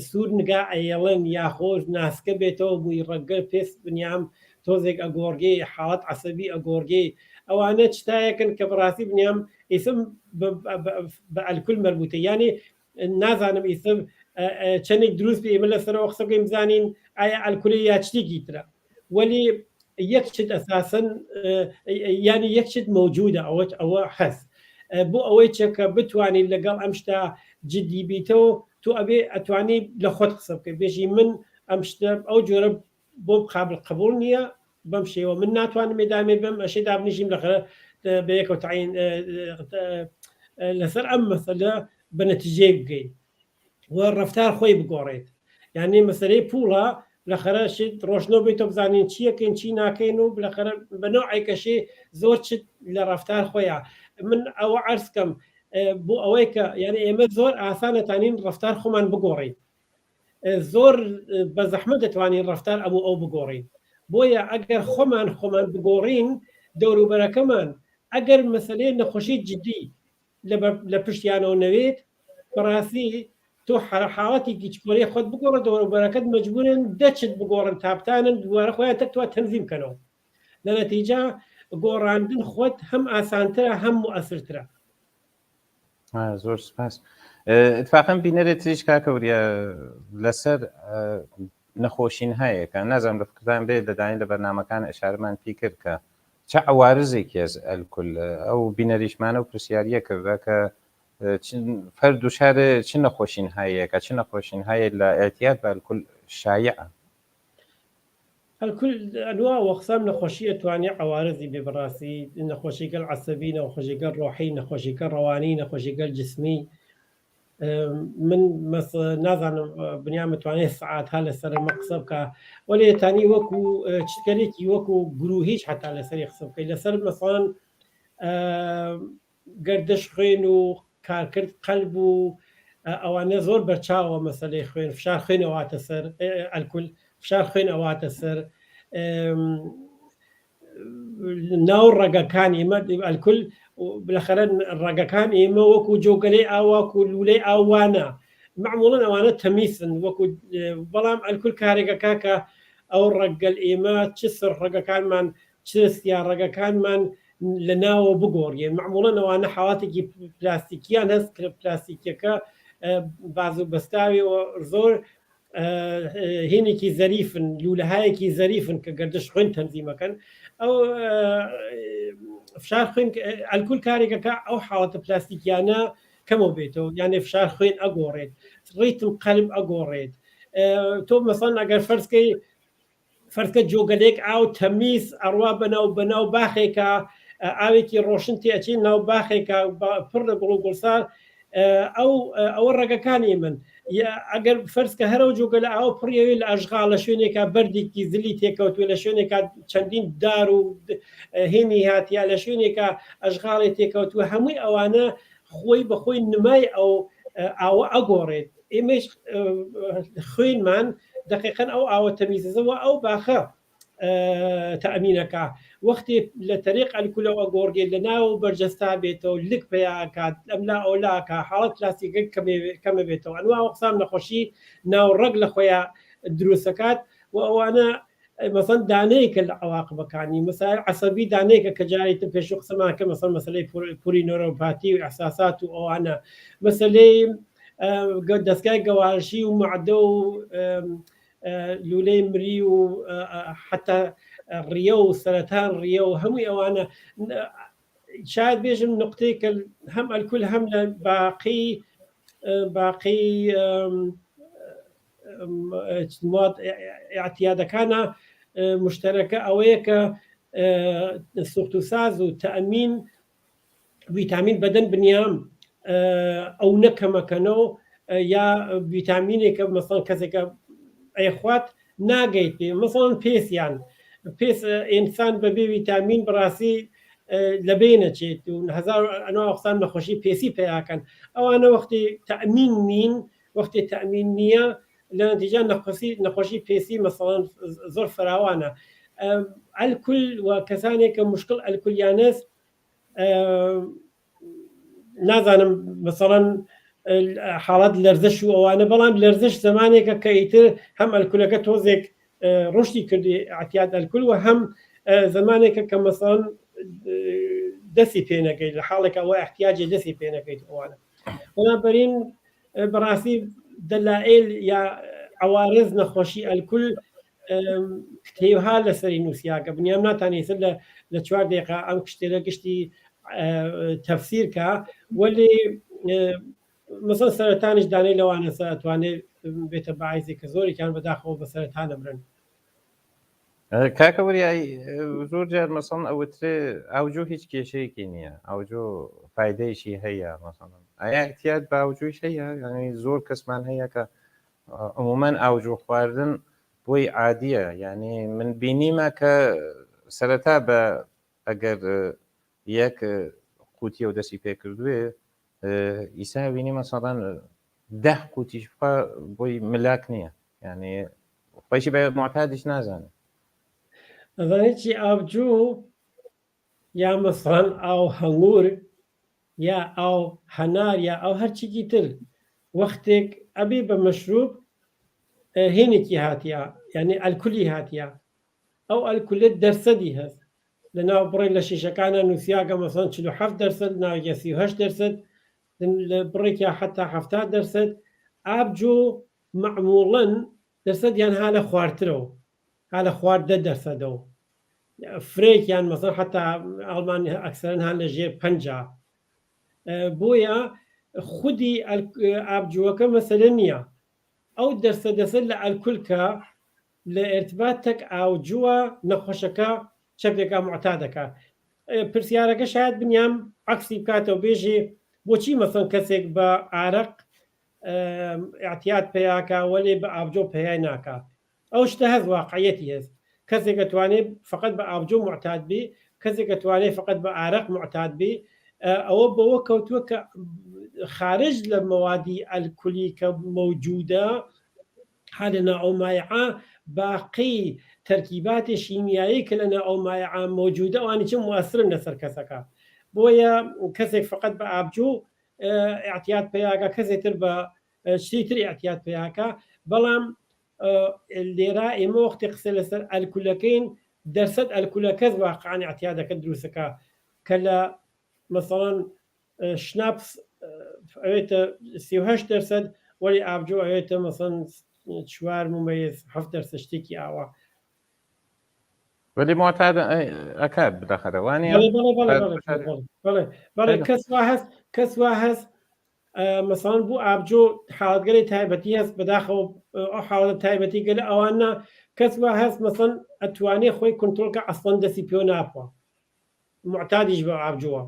سوور نگا ئەیەڵن یا خۆش ناسکە بێتەوە بووی ڕەگەر پێس بنیام تۆزێک ئەگۆڕگەی حاڵەت عەسەبی ئەگۆڕگەی ئەوانە چتایەکن کە بەڕاستی بنیام ئیسم بە ئەلکول مەربوتە یعنی نازانم ئیسم چەندێک دروست بێ ئێمە لەسەرەوە قسە بکەین بزانین ئایا ئەلکولی یا شتێکی ترە وەلی یەک شت ئەساسەن یعنی یەک شت مەوجودە ئەوە هەست بۆ ئەوەی چێکە بتوانین لەگەڵ ئەم شتە جدی بیتەوە تو ئەبێ ئەتوانی لە خۆت قسە بکەی بێژی من ئەم شتە ئەو جۆرە بۆ قابل قبول نییە بەم شێوە من ناتوانم مێدامێ بم ئەشێ دابنیژیم لەخە بەیەکەوە تعین لەسەر ئەم مەسەلە بە نەتیجەیەک بگەین و ڕفتار خۆی بگۆڕێت یعنی مەسەلەی پوڵە بالاخره شت ڕۆژنەوە بێتە بزانین چیەکەین چی ناکەین و بالاخره بەنەوعیکەشێ زۆر چت لە ڕفتار خۆیان من ئەوە عەرزکەم بۆ ئەوەی کە یعنی ئێمە زۆر ئاسانەتانین ڕفتار خۆمان بگۆڕین زۆر بە زەحمەت دەتوانین ڕفتار ئەموو ئەو بگۆڕین بۆیە ئەگەر خۆمان بگۆڕین دەوروبەرەکەمان ئەگەر مەسەلەی نەخۆشی جدی لە پشتیانەوە نەوێت بەڕاستی تۆ حاڵەتێکی چکۆری خۆت بگۆڕە دەوروبەرەکەت مەجبورن دەچت بگۆڕن تاپتانن دووارە خۆیان تەکتوە تەنزیم کەنەوە لە نەتیجە گۆڕاندن خۆت هەم ئاسانترە هەم موئەسرترە زۆر سپاس اتفاقا بینەرێتیش کاکەوریە لەسەر نەخۆشین هەیەکە نازانم لە فکرتان بێت لەدانین لە بەرنامەکان ئەشارەمان پێی کرد کە چه عوارزێکی ئەز ئەلکول ئەو بینەریشمانە و پرسیاریە کردە کە فەر دووشارە چ نەخۆشین هەیەکە چ نەخۆشین هەیە لە ئەتیاد بە ئەلکول شایعە ئەلکول ئەنوا وەقسام نەخۆشیە توانێت عوارزی بێ بەڕاستی نەخۆشیگەل عەسەبی نەخۆشیگەل ڕۆحی نەخۆشیگەل ڕەوانی نەخۆشیگەل جسمی من نازانم بنیام توانێت سعاتها لەسەر ئەمە قسە بکە وەلێتانی وەکو چکەرێکی وەکو گروهیچ حتا لەسەری قسە بکەیت لەسەر مەسەڵەن گەردش خوێن و کارکرد قەلب و ئەوانە زۆر بەرچاوە مەسەلەی خوێن فشار خوێن ئەواتە سەر ئەلکول فشار خوێن ئەواتە سەر ناو ڕەگەکان ئێمە ئەلکول بالاخره ڕەگەکان ئێمە وەکو جۆگەلەی ئاواکو لولەی ئاوانە معموڵەن ئەوانە تەمیسن وەکو بەڵام ئەلکول کارێکەکە کە ئەو ڕەگەل ئێمە چ سەر ڕەگەکانمان چستیا ڕەگەکانمان لە ناوە بگۆڕێ معموڵەن ئەوانە حاڵاتێکی پلاستیکیان هەست کە پلاستیکەکە باز و بەستاوی زۆر هێنێکی زەریفن لولەهایەکی زەریفن کە گەردش خوێن تەنزیمەکەن ئەو فشار خوێن ئەلکول کارێکەکە ئەو حاڵەتە پلاستیکیانە کەمەوە بێتەوە یانێ فشار خوێن ئەگۆڕێت ڕیتم قەلب ئەگۆڕێت تۆ مەسەڵەن ئەگەر فەرزکە جۆگەلێک ئاو تەمیز ئەڕوا بەناو باخێکە ئاوێکی ڕۆشن تێچین ناو باخێکە پڕ لە گوڵ و گوڵسار ئەوە ڕێگەکانی من ئەگەر فەرزکە هەرە جۆگە لە ئاو پڕیەوێ لە ئەژغا لە شوێنێکە بەردێکی زلی تێکەوتوێ لە شوێنێکە چەندین دار و هێنی هاتیە لە شوێنێکە ئەژغاڵی تێکەوتوە هەمووی ئەوانە خۆی بەخۆی نمای ئاوە ئەگۆڕێت ئێمەش خوێنمان دقیقەن ئەو ئاوە تەمیزەوە ئەو باخە تەئەمینەکە وەختی لە تەریق ئەلکولەوە گۆڕگێت لە ناو بەرجەستا بێتەوە لک پێیاکات ئەملا ئەولاکە حاڵەت پلاستیکە کەمە بێتەوە ئەنوا قسام نەخۆشی ناو ڕەگ لە خۆیان دروستەکات و ئەوانە مثلا دانەیەکە لە عواقبەکانی مەسائل عەسەبی دانەیەکە کە جاری تر پێش قسەمان کە مثلا مەسەلەی پوری نۆرۆپاتی و ئەحساسات و ئەوانە مەسەلەی دەستگای گەوارشی و معدە و لولەی مری و حتا ڕیە و سەرەتان ڕیە و هەمووی ئەوانە شاید بێژم نقطەی کە هەم ئەلکول هەم لە باقی اعتیادەکانە مشتەرەکە ئەوەیە کە سوخت و ساز و تەئەمین ڤیتامین بەدەن بنیام ئەو نەکەمەکەنەوە یا ڤیتامینێکە مەسەڵەن کەسێکە ئەیخوات ناگەیت پێ مەسەڵەن پێسیان پێس ئینسان بەبێ ڤیتامین بەڕاستی لەبێنەچێت و هەزار ئەنواع قسان نەخۆشی پێسی پێیاکەن ئەوانە وەختی تەئەمین نین وەختی تەئەمین نییە لە نەتیجە نەخۆشی پێسی مەسەڵەن زۆر فراوانە ئەلکول و کەسانێکە مشکل ئەلکولیانەس نازانم مەسەڵەن حاڵات لەرزش و ئەوانە بەڵام لەرزش زمانێکە کە ئیتر هەم ئەلکولەکە تۆزێک ڕشتی کردی ئاعتیاد ئەلکول و هەم زمانێکە کە مەسەڵەن دەستی پێنەکەیت لە حاڵێکە ئەوە احتیاجی دەستی پێنەکەیت ئەوانە بەنابەرین بەڕاستی دەلائل یا عوارض نەخۆشی ئەلکول کتێبها لەسەری نووسیاکە بنیام ناتوانێت لە 4 دقیقە ئەم شتێرە گشتی تەفسیرکە وەلی مەسەڵەن سەرەتانیش دانەی لەوانە ئەتوانێت بێتە باعیزێکە زۆریان بەداخەوە بە سەرەتانە برن کاکە وریایی زۆر جار مەسەڵەن ئەوترێ ئاوجۆ هیچ کێشەیەکی نییە ئاوجۆ فایدەیەشی هەیە مەسەڵەن ئایا احتیاج بە ئاوجۆش هەیە یعنی زۆر کەسمان هەیە کە عمومەن ئاوجۆ خواردن بۆی عادیە یعنی من بینیمە کە سەرەتا بە ئەگەر یەک قوتیە و دەستی پێکردوێ ئیسا بینی مەسەڵەن 10 قوتیش بۆی ملاک نییە یعنی خۆشی بە معتادش نازانێت ئەزانێتی ئاوجوو یا مەسەڵەن ئاو هەنگور یا ئاو هەنار یا ئەو هەرچێکی تر وەختێک ئەبێ بە مەشروب هێنێکی هاتیە یعنی ئەلکولی هاتیە ئەو ئەلکولێت دەرسەدی هەست لە ناو بڕێک لە شیشەکانە نووسیاکە مەسەڵەن 47% ناویە 38% لە بڕێکە حتا 70% ئابجوو معموڵەن دەرسەدیان ها لە خواردترەوە ها لە خوارد 10%ەوە فرێکیان مەسەڵەن حتا ئەڵمان ئەکسەرەن هان لە ژێر 50 بۆیە خودی ئابجووەکە مەسەلە نییە ئەو دەرسەدەسەر لە ئەلکولکە لە ئێرتبات تەک ئاوجووە نەخۆشەکە چەپێکا معتادەکە پرسیارەکە شاید بنیام عەکسی بکاتەوە بێژێ بۆچی مەسەڵەن کەسێک بە ئارەق ئاعتیاد پێیاکە وەلێ بە ئاوجۆ پێیای ناکە ئەو شتە هەست واقعیەتی هەست کەسێک دەتوانێت فقط بە ئاوجۆ معتاد بێ کەسێک دەتوانێت فقط بە ئارەق معتاد بێ ئەوە بەوە کەوتووە کە خارج لە مەوادی ئەلکولی کە مەوجودە هەلەنە ئەو مایعە باقی تەرکیباتی شیمیایی کە لەنە ئەو مایعە مەوجودە ئەوانی چ موەسرن لەسەر کەسەکە بۆیە کەسێک فقط بە ئابجوو ئاعتیاد پێیاکە کەسێتر بە شتی تر ئاعتیاد پێیاکە بەڵام لێرە ئێمە وەختی قسە لەسەر ئەلکولەکەین دەرسەد ئەلکولەکەس واقعان ئاعتیادەکە دروستەکە کە لە مەسەڵەن شناپس ئەوێتە 38% وەلی ئابجوو ئەوێتە مەسەڵەن 4.7% شتێکی ئاوا ولی معتاد ئەکات بدەخەرەوانی کەس وا هەست مەسەڵەن بوو ئابجۆ حاڵەتگەری تایبەتی هەست بەداخەوە ئەو حاڵەت تایبەتی گەلە ئەوانە کەس وا هەست مەسەڵەن ئەتوانێ خۆی کنترۆلکە ئەسڵەن دەستی پێ ناپوە معتادیش بە ئابجووە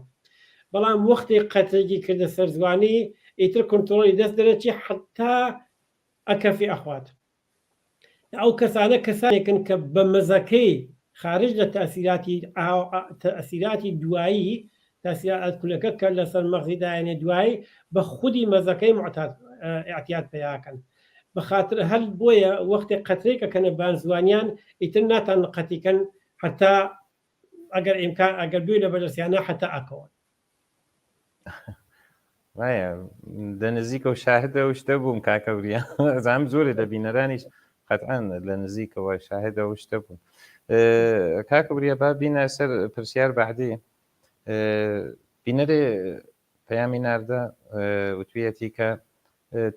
بەڵام وەختی قەتێکی کردە سەرزوانی ئیتر کنترۆلی دەست دەرەچی حتا ئەکەفی ئەخوات ئەو کەسانە کەسانێکن کە بە مەزەکەی خارج لە تەئسیراتی دوایی تەئسیرات ئەلکولەکە کە لەسەر مەغزی دایانێ دوایی بە خودی مەزەکەی معتاد ئاعتیاد پێیاکەن بەخاتر هەل بۆیە وەختی قەترێکە کەنە بانزوانیان ئیتر ناتان قەتیکەن حتا ئەگەر ئیمکان ئەگەر بووی لە بەدەستیانە حتا ئەکەوە وایە دەنزیکە و شاهدە و شتە بووم کاکەوریا زانم زۆرە لە بینەرانیش قەتعاً لە نزیکەوە شاهدەوە شتە بوون. کاکە بریە با بینە سەر پرسیار بەعدی بینەرێ پەیامی ناردە وتویەتی کە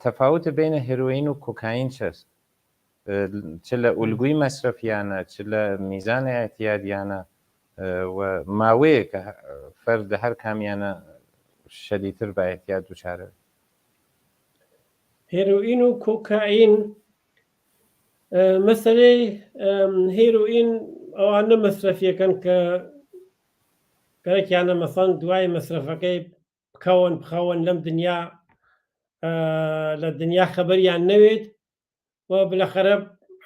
تەفاوتە بینە هێروین و کۆکاین چەست چ لە ئولگوی مەسرفیانە چ لە میزانە ئەتیادیانە و ماوەیە کە فەرد هەر کامیانە شەدیدتر بە ئەتیاد دووچارە. هێروئین و کۆکاین مەسەلەی هێروئین ئەوانە مەسرفیەکەن کە گەرەکیانە مەسەڵەن دوای مەسرفەکەی بخەون لەم دنیا لە دنیا خەبەریان نەوێت و بلەخەرە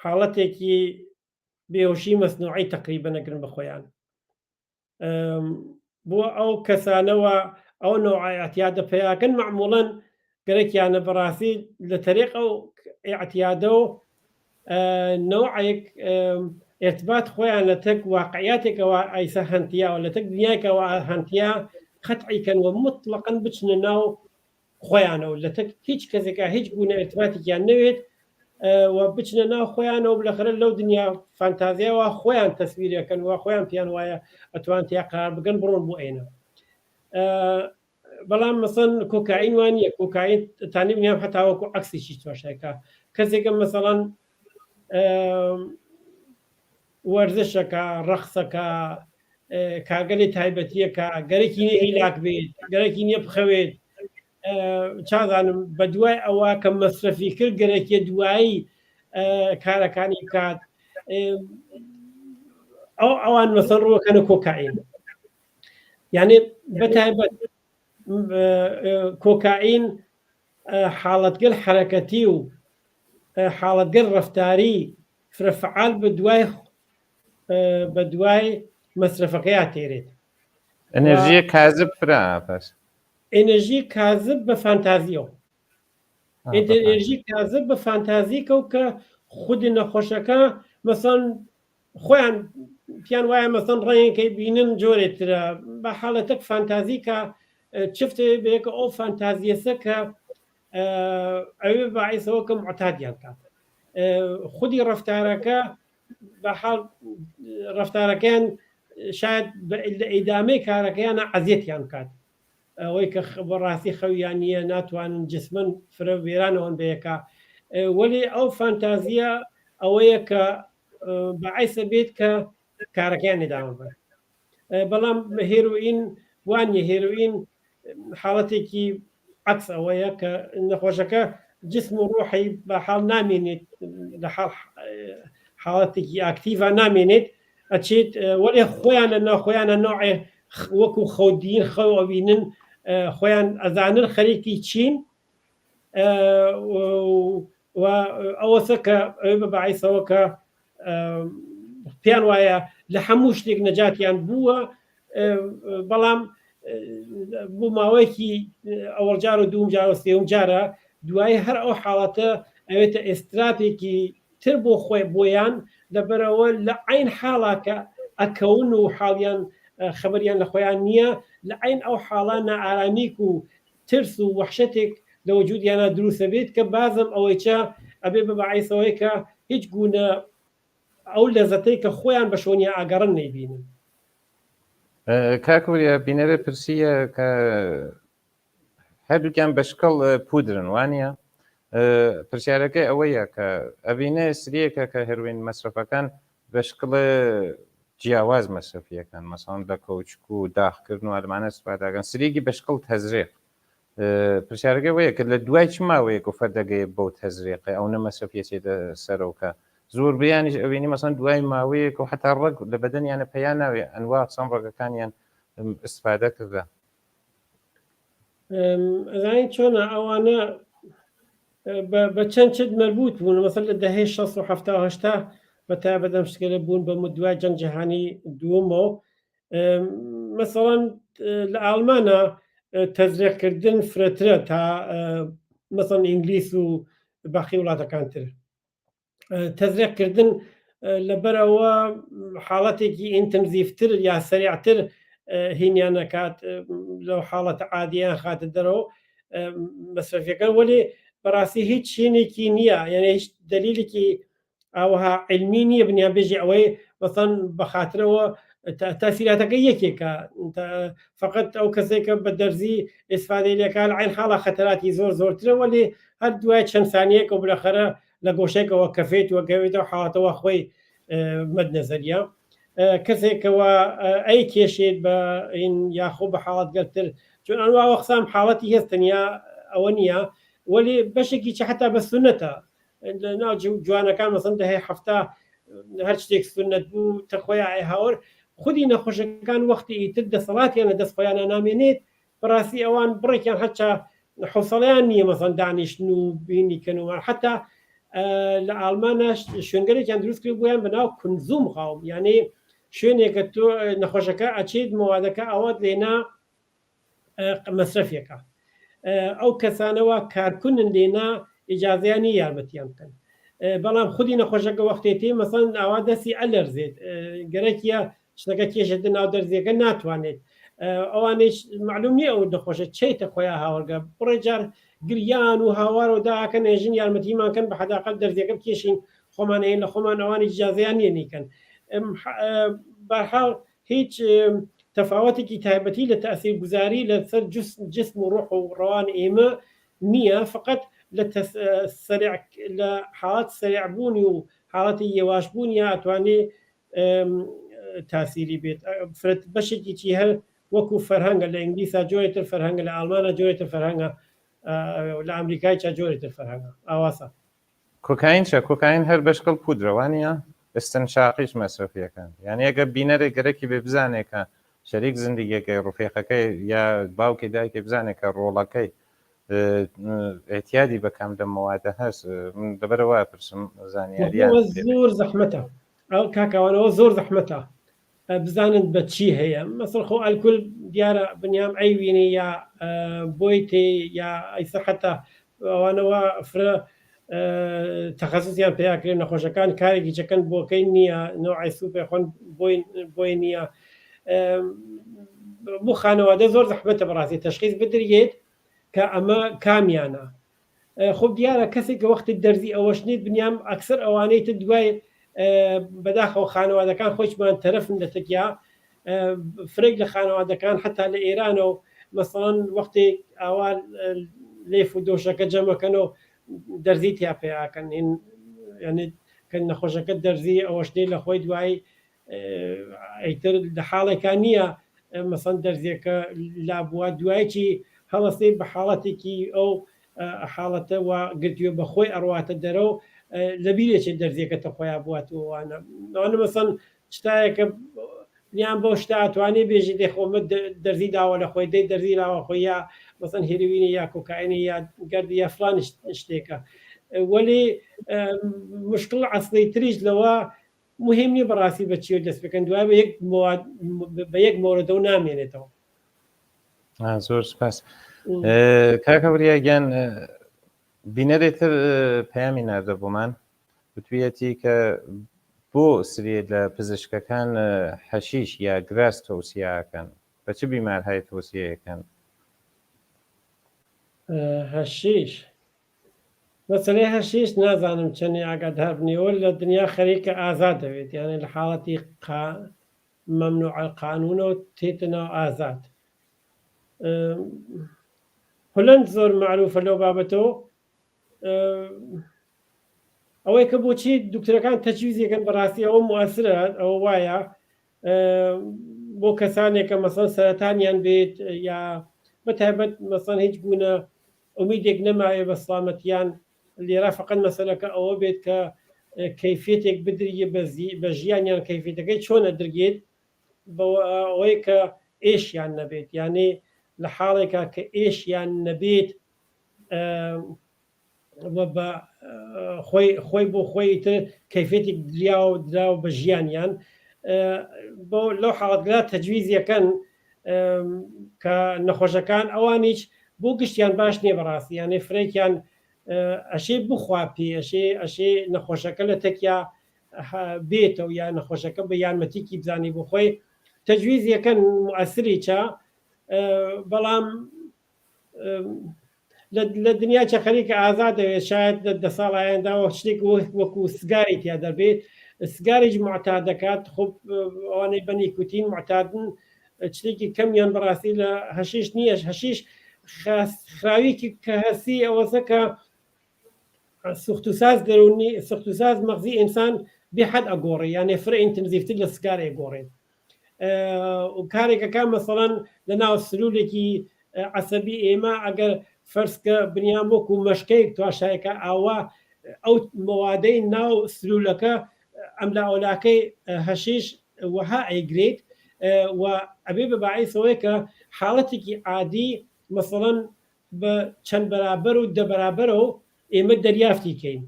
حاڵەتێکی بێهۆشی مەسنوعی تەقریبەن ئەگرن بە خۆیان. بۆ ئەو کەسانەوە ئەو نوعی ئەتیادە پێیاکەن معموڵەن گەرەکیانە بەڕاستی لە تەریق ئەو ئەتیادە و نوعێک ارتباط خۆیان لە تەک واقعیاتێکەوە ئایسە هەنتیاوە لە تەک دنیاکەوە هەنتیا قەتعیکەن و مطلقاً بچنە ناو خۆیانەوە لە تەک هیچ کەسێکە هیچ گونە ارتباطێکیان نەوێت و بچنە ناو خۆیانەوە بلەخەرە لەو دنیا فانتازیاوە خۆیان تەسویرەکەن و خۆیان پیان وایە ئەتوان تیا قرار بگەن بڕۆن بۆ ئێنە. بەڵام مەسەڵەن کۆکاین وانە کۆکاین تانی بنیام هەتاوەکو عەکسیشی تۆشەکە کەسێکە مەسەڵەن وەرزشەکە ڕەخسەکە کاگەلی تایبەتیەکە گەرەکی نیە هیلاک بێت گەرەکی نییە بخەوێت چازانم بە دوای ئەوە کە مەسرفی کرد گەرەکیە دوایی کارەکانی بکات ئەوان مەسەڵ ڕوەکەنە کۆکاین یعنی بەتایبەت کۆکاین حاڵەتگەر حرەکەتی و حاڵەتگەر ڕەفتاری فرەفعال بە دوای مەسرفەکەیان تێرێت. ئەنەرژیە کاذب فرا پس ئێنەرژی کاذب بە فانتازیەوە ئێنەرژی کاذب بە فانتازیکە و کە خودی نەخۆشەکە مەسەڵەن خۆیان پیان وایە مەسەڵەن ڕێنکەی بینن جۆرێترە بە حاڵەتەک فانتازیکە چفتێ بەیەکە ئەو فانتازیەسە کە ئەوێ باعیسەوە کە معتادیان کات خودی ڕەفتارەکە بە حاڵ ڕەفتارەکەیان شاید لە ئیدامەی کارەکەیانە عەزیەتیان کات ئەوەی کە بەڕاستی خەویان نییە ناتوانن جسمن فرە وێرانەوەن بەیەکە وەلی ئەو فانتازیە ئەوەیە کە بەعیسە بێت کە کارەکەیان نێداوە بەر بەڵام هێروئین وانە هێروئین حاڵەتێکی عەکس ئەوەیە کە نەخۆشەکە جسم و ڕۆحی بە حاڵ نامێنێت لە حاڵەتێکی ئاکتیڤە نامێنێت ئەچێت وەێ خۆیان لە ناخۆیانە نوعێ وەکو خەودین خەو ئەبینن خۆیان ئەزانن خەریکی چین ئەوەسە کە ئەوێ بە باعیسەوە کە پێیان وایە لە هەموو شتێک نەجاتیان بووە بەڵام بۆ ماوەیەکی ئەوەڵجار و دوم جار و سێوم جارە دوای هەر ئەو حاڵەتە ئەوێتە ئێستراتێکی تر بۆ خۆی بۆیان لەبەرەوە لە عین حاڵاکە ئەکەون و حاڵیان خەبەریان لە خۆیان نییە لە عین ئەو حاڵان نائارامیک و ترس و وەحشەتێک لە وجودیانە دروستە بێت کە بازم ئەوەیچە ئەبێ بە باعیسەوەی کە هیچ گونە ئەو لەزەتەی کە خۆیان بە شۆنیە ئاگەڕن نەیبینن. کاکوریە بینەرە پرسیە کە هەردووکیان بەشکەڵ پودرن وانە پرسیارەکەی ئەوەیە کە ئەبینە سریەکە کە هێروین مەسرفەکان بەشکڵ جیاواز مەسرفیەکان مەسەڵەن لە کەوچک و داخکردن و ئەلمانە سوپاتاکەن سریەکی بەشکڵ تەزریق پرسیارەکەی وەیە کە لە دوای چ ماوەیەک و فەردەگەی بەو تەزریقی ئەو نە مەسرفیە چێتە سەرەوە زۆر بیانیش ئەوێنی مەسەن دوای ماوەیەک و حتا ڕەگ لە بەدەنیانە پەیان ناوێ ئەنوا چەند ڕێگەکانیان ئستفادە کردە. ئەزانین چۆنە ئەوانە بە چەند چت مەربوط بوون مەسەڵ لە دەهەی 1970 بەتا بەدەم شتگەرە بوون بە دوای جەنگ جیهانی دووەمەوە مەسەڵەن لە ئاڵمانە تەزریقکردن فرەترە تا مەسەڵەن ئینگلیس و باقی وڵاتەکان تر تەزریقکردن لەبەرەوە حاڵەتێکی ئینتەنزیڤتر یا سەریعتر هینیان نەکات لەو حاڵەتە عادییان خاتە دەرەوە مەسرفیەکە وەێ بەڕاستی هیچ شوێنێکی نییە یعنی هیچ دلیلێکی ئەوها علمی نییە بنیان بێژی ئەوەی بەسەن بەخاترەوە تاسیراتەکە یەکێکە فقط ئەو کەسێکە بە دەرزی ئێسفادەی لێکا لە عین حاڵە خەتەراتی زۆر زۆرترەوە لێ هەر دوای چەند سانیەکە و بلەخەرە لە گۆشێکەوە کەفێت وەگەوێتەوە حڵاتەوە خۆی مەد نەزەریە کەسێکەوە ئەی کێشێت بە این یاخۆ بە حاڵات گەرتر چون ئەنواوە قسام حاڵەتی هێستنیا ئەوە نییە وەلی بەشێکی چ حتا بە سونەتە ناو جوانەکان مەسن هەیە هەفتا هەر شتێک سنت بوو تەخۆی هاور خودی نەخۆشەکان وەختی ئیتر دەسەڵاتیان لە دەست خۆیانە نامێنێت بەڕاستی ئەوان بڕێکیان هەچە حوسەڵیان نییە مەسەن دانیشتن و بینیکەنوان حتا لە ئالمانە شوێنگەرێکیان دروست کرد بۆیان بەناو کنزوم خاوم یعنی شوێنێکە تۆ نەخۆشەکە ئەچیت مۆوادەکە ئەوەت لێنا مەسرفێکە ئەو کەسانەوە کارکونن لێنا ئیجازیانی یارمەتیان بکەن بەڵام خودی نەخۆشەکە وەختێتی مەسەن ئاوا دەستی ئەلەرزێت گەرەکیە شتەکە کێشێتە ناو دەرزیەکە ناتوانێت ئەوانش معلوم نییە ئەو دەخۆشە چیتە خۆیان هاوەرگە بڕێجار گریان و هاوار و داکەن ێژین یارمەتیمانکەن بە حداقل دەرزیەکە بکێشین خۆمانەیە لە خۆمان ئەوانی جیازیان نیەنیکەن بەحاڵ هیچ تەفاوتێکی تایبەتی لە تەسیر گوزاری لەسەر جسم و ڕۆح و ڕەوان ئێمە نییە فقط لە حالات سەریعبوونی و حاڵەتی یێواشبوونی ئەتوانێ تاسیری بێت فرەت بەشێکی چی هەر وەکو فەرهەنگە لە ئینگلیسا جۆرێتر فەرهەنگە لە ئالمانە جۆرێتر فەرهەنگە لە ئەمریکای چا جۆرێتر فەرهەنگە ئاواسە کۆکاین چە کۆکاین هەر بەشکەڵ پودرەوانە ئستنشاقیش مەسرفیەکان یعنی ئەگە بینەرێک گەرەکی بێ بزانێکە شەریک زندگیەکەی ڕوفێقەکەی یا باوکی دایکی بزانێکە ڕۆڵەکەی احتیادی بەکەم لە مەوادە هەست دەبەرەوە پرسم زانیاریان زۆر زەحمەتە ئەو کاکەوانەوە زۆر زەحمەتە بزانن بە چی هەیە مەسڵ خۆ ئەلکول دیارە بنیام ئەیوینی یا بۆی تێ یا ئەیسە حتا ئەوانەوە فرە تەخەسوسیان پیاکرێن نەخۆشەکان کارێکی چەکەن بۆکەی نییە نوعی سوپێ خۆن بۆی نییە بۆ خانەوادە زۆر زەحمەتە بەڕاستی تەشخیص بدرێت کە ئەمە کامیانە خۆب دیارە کەسێک وەختی دەرزی ئەوەش نیت بنیام ئەکسەر ئەوانەی تر دوای بەداخەوە خانەوادەکان خۆشمان تەرەفن لە تەکیا فرێک لە خانەوادەکان حتا لە ئێرانە و مەسەڵەن وەختێک ئاوا لێف و دۆشەکە جەمەکەنەوە دەرزی تیاپیاکەن یعنی کە نەخۆشەکە دەرزی ئەوەشتێ لە خۆی دوای ئەیتر لە حاڵێکان نییە مەسەن دەرزیەکە لابووە دوایکی هەڵستی بە حاڵەتێکی ئەو حاڵەتەوە گرتووە بە خۆی ئەڕواتە دەرەوە لە بیرێکی دەرزیەکەتە خۆیان بواتەوەوانە مەسەن شتایەکە نیان بۆ شتا ئەتوانێ بێژی دەخۆمە دەرزی داوە لە خۆی دەی دەرزی لاوە خۆی یا مەسەن هێروینی یا کۆکاینی یا گەردی یا فلان شتێکە وەلی مشکل عەسڵی تریش لەوە مهمی بەڕاستی بە چی دەست بکەن دوای بە یەک مۆرەدە و نامێنێتەوە زۆر سپاس کاکەوریاگیان بینەرێتتر پەیامی ناردە بۆمان وتویەتی کە بۆ سرێ لە پزیشکەکان حەشیش یا گراس تۆسیاکەن بە چ بیمار هەیە تۆسیەکەن هەشیش مەسەلەی هەشیش نازانم چەندی ئاگادار بنیەوە لە دنیا خەریکە ئازاد دەوێت یانە لە حاڵەتی مەمنوع القانونەوە تێتنەوە ئازاد هۆلەند زۆر معروفە لەو بابەتەوە ئەوەی کە بۆچی دکتۆرەکان تەجویزیەکەن بەڕاستی ئەوە مواسرە ئەوە وایە بۆ کەسانێکە مەسەڵ سەرەتانیان بێت یا بەتایبەت مەسەڵ هیچ گونە ئومیدێک نەماوێ بە سڵامەتیان لێرە فەقەت مەسەلەکە ئەوە بێت کە کەیفێتێک بدرێ بە ژیانیان کەیفێتەکەی چۆنە درگێت ئەوەی کە ئێشیان نەبێت یانێ لە حاڵێکە کە ئێشیان نەبێت خۆی بۆ خۆی تر کەیفێتی دراوە بە ژیانیان بۆ لەو حاڵەتگرا تەجویزیەکەن کە نەخۆشەکان ئەوانیش بۆ گشتیان باش نییە بەڕاستی یانێ فرێکیان ئەشێ بخواپی ئەشێ نەخۆشەکە لە تەکیا بێتەوە یا نەخۆشەکە بە یارمەتیکی بزانی بۆ خۆی تەجویزیەکەن مواسری چا بەڵام لە دنیا چە خەریکە ئازاد دەوێت شاید دە ساڵایەنداوە شتێک وەکو سگاری تیا دەبێت سگاریش معتاد دەکات خۆ ئەوانەی بە نیکوتین معتادن شتێکی کەمیان بەڕاستی لە هەشیش نییەش هەشیش خراویکی کە هەستی ئەوەسە کە سوخت و ساز دەرونی سوخت و ساز مەغزی ئینسان بێحەد ئەگۆڕێ یانێ فرە ئینتنزیفتر لە سگار ئەگۆڕێن و کارێکەکە مەسەڵەن لە ناو سلولێکی عەسەبی ئێمە ئەگەر فەرزکە بنیام وەکو مەشکەیەک تواشایەکە ئاوا ئەو مەوادەی ناو سلولەکە ئەم لاوەلاکەی هەشیش وەها ئەیگرێت و ئەبێ بە باعیسەوەی کە حاڵەتێکی عادی مەسەڵەن بە چەند بەرابەر و دەبەرابەرەوە ئێمە دەریافتی کەین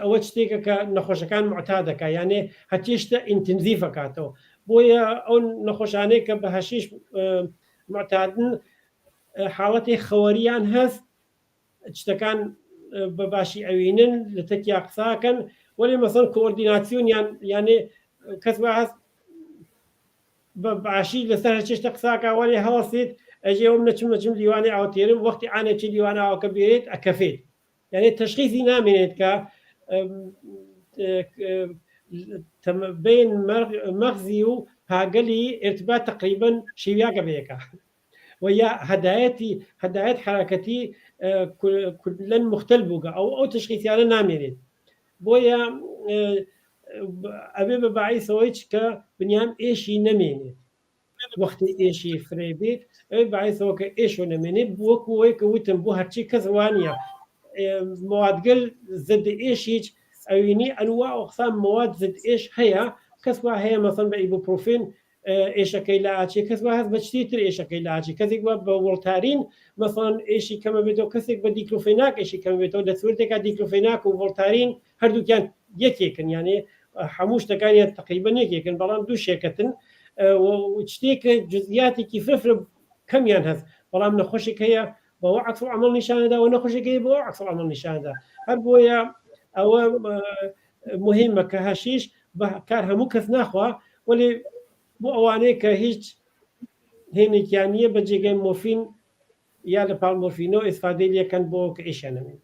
ئەوە شتێکە کە نەخۆشەکان معتادەکە یانێ هەتیشتە ئینتنزیفەکاتەوە بۆیە ئەو نەخۆشانەی کە بە هەشیش معتادن حاڵەتی خەوەریان هەست شتەکان بە باشی ئەوینن لە تەکیا قساکەن وەێ مەسەن کۆردیناسیۆنیان یانێ کەس بە هەست بە باشی لەسەر هەچێشتە قساکە وەێ هەڵسیت ئەژێوم نەچم لیوانی ئاوتێرم وەختی ئاانێکی لیوانە ئاوکە بێت ئەکەفێت یعنی تشخیصی نامێنێت کە بین مەغزی و پاگەلی ارتباط تقریبا شیویاکە بەیەکە و یا هەدایەت حرەکەتی لەن مختل بووگە ئەو تشخیصیانە نامێنێت بۆیە ئەبێ بە باعیسەوەی کە بنیام ئێشی نەمێنێت وەختی ئێشی فرێ بێت ئەوێ باعیسەوە کە ئێشۆ نەمێنێت وەکوەوەی کە وتم بۆ هەرچی کەس وانە موادگەل زد ئێش هیچ ئەوینی ئەنوا ئۆقسام مواد زد ئێش هەیە کەس وا هەیە مەسەن بە ئیبوپروفین ئێشەکەی لە ئاچی کەس وا هەست بە چتیتر ئێشەکەی لە ئاچی کەسێک وە بە وڵتارین مەسەن ئێشی کەمە بێتەوە کەسێک بە دیکلۆفێناک ئێشی کەم بێتەوە لە سوورتێکا دیکلۆفێناک و وڵتارین هەردووکیان یەکێکن یانێ هەموو شتەکانیان تقریبا یەکێکن بەڵام دوو شێکەتن شتێکە جزئیاتێکی فرفر کەمیان هەست بەڵام نەخۆشێک هەیە بەوە عکس عمل نیشانەدا و نەخۆشێکی بۆ عکس عمل نیشانەدا هەر بۆیە ئەوە مهمە کە هەشیش بە کار هەموو کەس ناخوا وەێ بۆ ئەوانەیە کە هیچ هێنێکیانە بە جێگەی مۆفین یا لە پاڵمۆفینەوە ئێستفادەی لەکەن بۆ کە ئێشانەمێن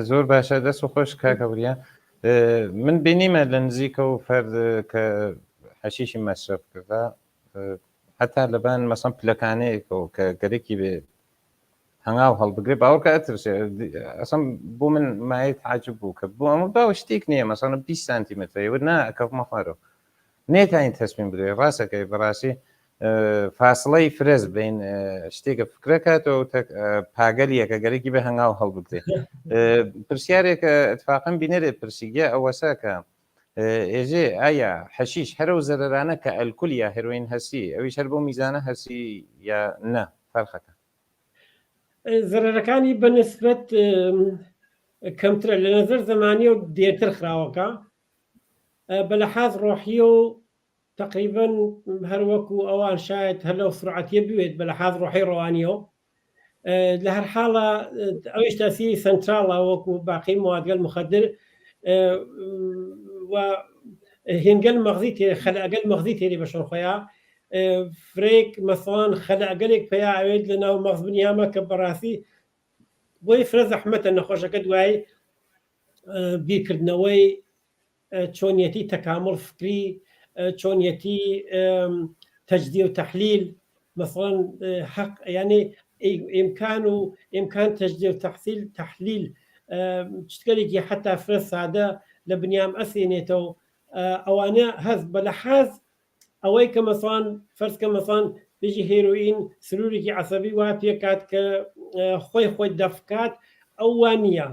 زۆر باشە دەست و خۆش کاکەوریا من بینیمە لە نزیکە و فەرد کە حەشیشی مەصرف کردا حتا لەبان مەسەن پلەکانەیەکەوە کە گەرەێکی بێ هەنگاو هەڵبگرێ باوەکە ئەترسێ ئەسم بۆ من مای تعجب بوو کە بۆ ئەمە باوە شتێک نییە مەسەن 20 سانتیمترەوە ناکەفمە خوارەوە نێتین تەسمیم بدوێ ڕاستەکەی بەڕاستی فاصلەی فرێز بین شتێکە فکرەکاتەوە پاگەلیەکە گەرەێکی بە هەنگاو هەڵبگرێ پرسیارێکە اتفاقم بینێرێ پرسیگە ئەوەسا کە ئێژێ ئایا حەشیش هەرە و زەرەرانە کە ئەلکول یا هێروین هەستی ئەویش هەر بۆ میزانە هەستی یا نە فەرخەکە زەرەرەکانی بەنسبەت کەمترە لە نەزەر زەمانی و دێرتر خراوەکە بە لەحاز ڕۆحی و تقریبا هەروەکو ئەوان شاید هەر لەو سرعەتیە بوێت بە لەحاز ڕۆحی ڕەوانیەوە لە هەر حاڵە ئەویش تاسی سنتراڵە وەکو باقی موادگەل مخدر و هێنگەل مەغزی تێ خەلەگەل مەغزی تێری بەشۆر خۆیان فرێک مەسەڵان خەلەگەلێک پیا ئەوێت لە ناو مەغز بنیامە کە بەڕاستی بۆی فرە زەحمەتە نەخۆشەکە دوای بیرکردنەوەی چۆنیەتی تەکامڵ فکری چۆنیەتی تەجدید و تەحلیل مەسەڵەن حەق یعنی ئیمکان تەجدید و تەحلیل شتێکی حتا فرە سادە لە بنیام ئەسێنێتەوە ئەوانە هەست بە لەحاز ئەوەی کە مەسەڵان فەرزکە مەسەڵان بێژی هێروئین سلوولێکی عەسەبی وا پێکات کە خۆی دەفکات ئەو وانە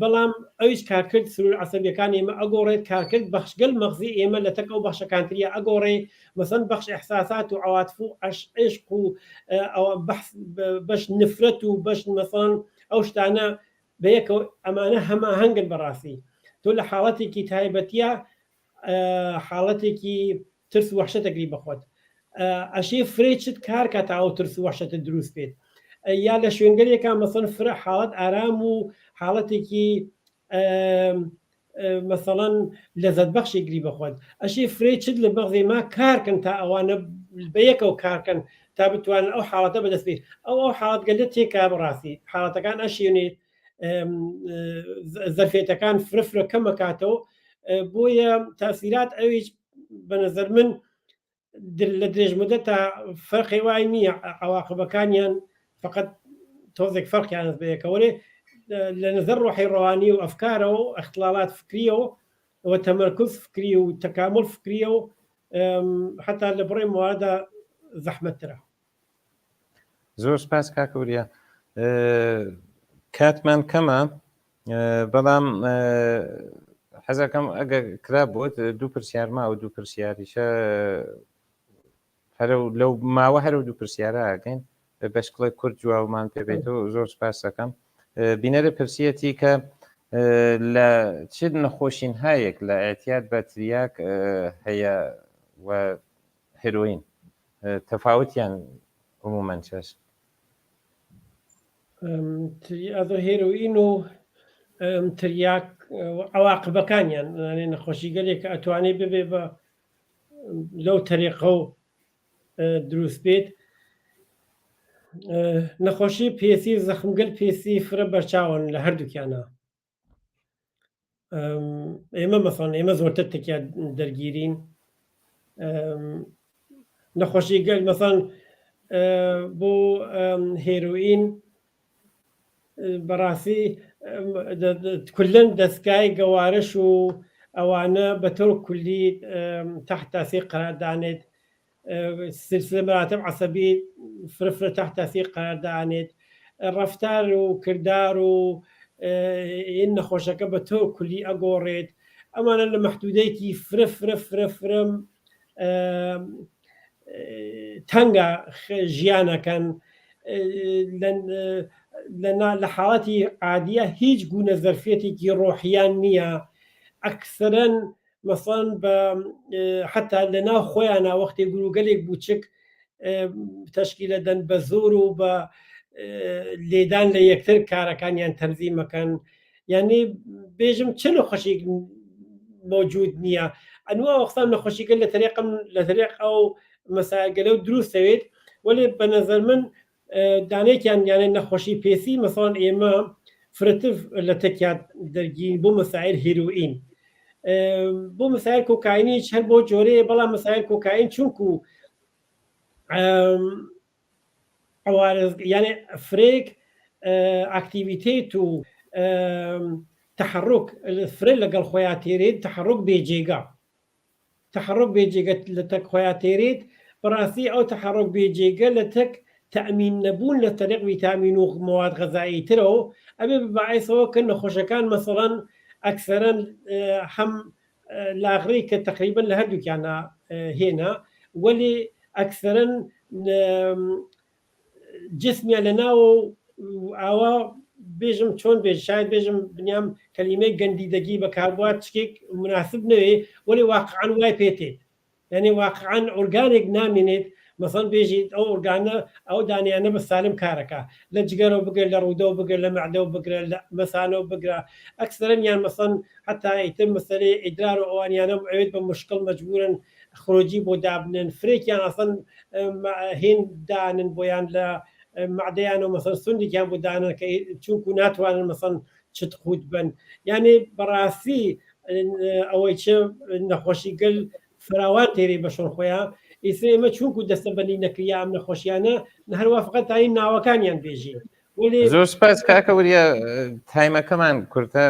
بەڵام ئەویش کارکرد سلول عەسەبیەکان ئێمە ئەگۆڕێت کارکرد بەخشگەل مەغزی ئێمە لە تەک ئەو بەخشەکانتریە ئەگۆڕێ مەسەن بەخش ئەحساسات و عەواتف و عشق و بەش نفرەت و بەش مەسەڵان ئەو شتانە بەیەکەوە ئەمانە هەماهەنگن بەڕاستی تۆ لە حاڵەتێکی تایبەتیە حاڵەتێکی ترس و وحشەتەگری بەخۆت ئەشێ فرێ چت کار کە تا ئەو ترس و وحشەتە دروست بێت یا لە شوێنگەرێکە مەسەن فرە حاڵەت ئارام و حاڵەتێکی مەسەڵەن لەزەت بەخشێگری بەخۆت ئەشێ فرێ چت لە مەغزێ ما کارکن تا ئەوانە بەیەکەوە کارکەن تا بتوانن ئەو حاڵەتە بەدەست بێت ئەو حاڵەت گەلە تێکا بڕاستی حاڵەتەکان ئەشێنێت زەرفێتەکان فرفرە کەمەکاتەوە بۆیە تاسیرات ئەویش بەنظر من لە درێژمەدە تا فەرقی وای نییە عواقبەکانیان فقط تۆزێک فەرقیان بەیەکەوەێ لە نظر ڕۆحی ڕەوانی و ئەفکارەوە و اختلاڵات فکریەوە و تەمەرکز فکری و تەکامل فکریە و حتا لە بڕێ مووادا زەحمەتترە. زۆر سپاس کاکەوریا کاتمان کەمە بەڵام حەزەکەم ئەگە کرا بۆت دوو پرسیارما و دوو پرسیاریشە هەرە لەو ماوە هەرە دوو پرسیارە ئاگەین بەشکڵی کورد جوواومان پێ بێتەوە زۆر سپاس دەکەم. بینەرە پرسیەتی کە لە چ نەخۆشین هایەک لە ئەتیاد بە تریاک هەیە و هێروین تەفاوتیان عمومەن چەش؟ هێروئین و تریاک عواقبەکانیان نەخۆشی گەلێک کە ئەتوانێت ببێ بە لەو تەریقە و دروست بێت. نەخۆشی پێسی زەخمگەل پێسی فرە بەرچاوان لە هەردووکیانە. ئێمە مەسەڵەن ئێمە زۆرتر تێکیا دەرگیرین نەخۆشی گەل مەسەڵەن بۆ هێروئین بەڕاستی کولەن دەستگای گەوارش و ئەوانە بەتەو کولی تحت تاثیر قرار دانێت سلسلە مراتب عەسەبی فرفرە تحت تاثیر قرار دانێت ڕەفتار و کردار و این نەخۆشەکە بەتەو کولی ئەگۆڕێت ئەمانە لە مەحدودەیەکی فرە تەنگە ژیانەکەن لە حاڵەتی عادیە هیچ گونە زەرفێتێکی ڕۆحیان نییە ئەکسەرەن مەسەڵەن بە حتا لە ناو خۆیانە وەختی گوروگەلێک بچک تەشکیلە دەن بە زۆر و بە لێدان لە یەکتر کارەکانیان تەنزیمەکەن یعنی بێژم چ نەخۆشی مۆجود نییە ئەنوا وەختان نەخۆشیگە لە طریق ئەو مەسایلگەلە و دروستەوێت وەێ بە نەزەر من دانێکیان یانێ نەخۆشی پێسی مەسەڵەن ئێمە فرەتر لە تەکیات دەرگین بۆ مەسایل هێروئین بۆ مەسایل کۆکاینیش هەر بۆ جۆرەیە بەڵام مەسایل کۆکاین چونکو یعنی فرێک ئاکتیڤیتێت و تحرک فرێ لەگەڵ خۆیان تێرێت تحرک بێجێگە لە تەک خۆیان تێرێت بەڕاستی ئەو تحرک بێجێگە لە تەک تەمین نەبوون لە طریق ڤیتامین و مواد غەزایی ترەوە ئەبێ بەعیسەوە کە نەخۆشەکان مەسەڵەن ئەکسەرەن هەم لاغڕی کە تقریبن لە هەردووکیانە هێنا وەێ ئەکسەرەن جسمیان لە ناوە ئاوا بێژم چۆن بێژ شاید بێژم بنیام کەلیمەی گەندیدەگی بەکاربوات چکێک مناسب نوێ وەێ واقعان وای پێتێت یعنی واقعان ئۆرگانێک نامێنێت مەسەڵەن بێژیت ئەو ئۆرگانە ئەو دانیانە بە سالم کارەکە لە جگەرەوە بگەر لە ڕوودەوە بگەر لە مەعدەوە بگرە لە مەسانەوە بگرە ئەکسەرەن یان مەسەڵەن حتا ئیتر مەسەلەی ئیدرار و ئەوانیانە ئەوێت بە مشکل مەجبورن خۆرۆجی بۆ دابنن فرێکیان ئەسەن هێن دانن بۆیان لە معدەیان و مەسەڵەن سوندێکیان بۆ دانن کە چونکو ناتوانن مەسەڵەن چت قوت بن یعنی بەڕاستی ئەوەی چ نەخۆشی گەل فراوان تێری بەشۆن خۆیان ئیسا ئێمە چونکو دەستە بەنی نەکریا ئەم نەخۆشیانە هەروە فقەت تاین ناوەکانیان بێژین زۆر سپاس کاکەوریە تایمەکەمان کورتە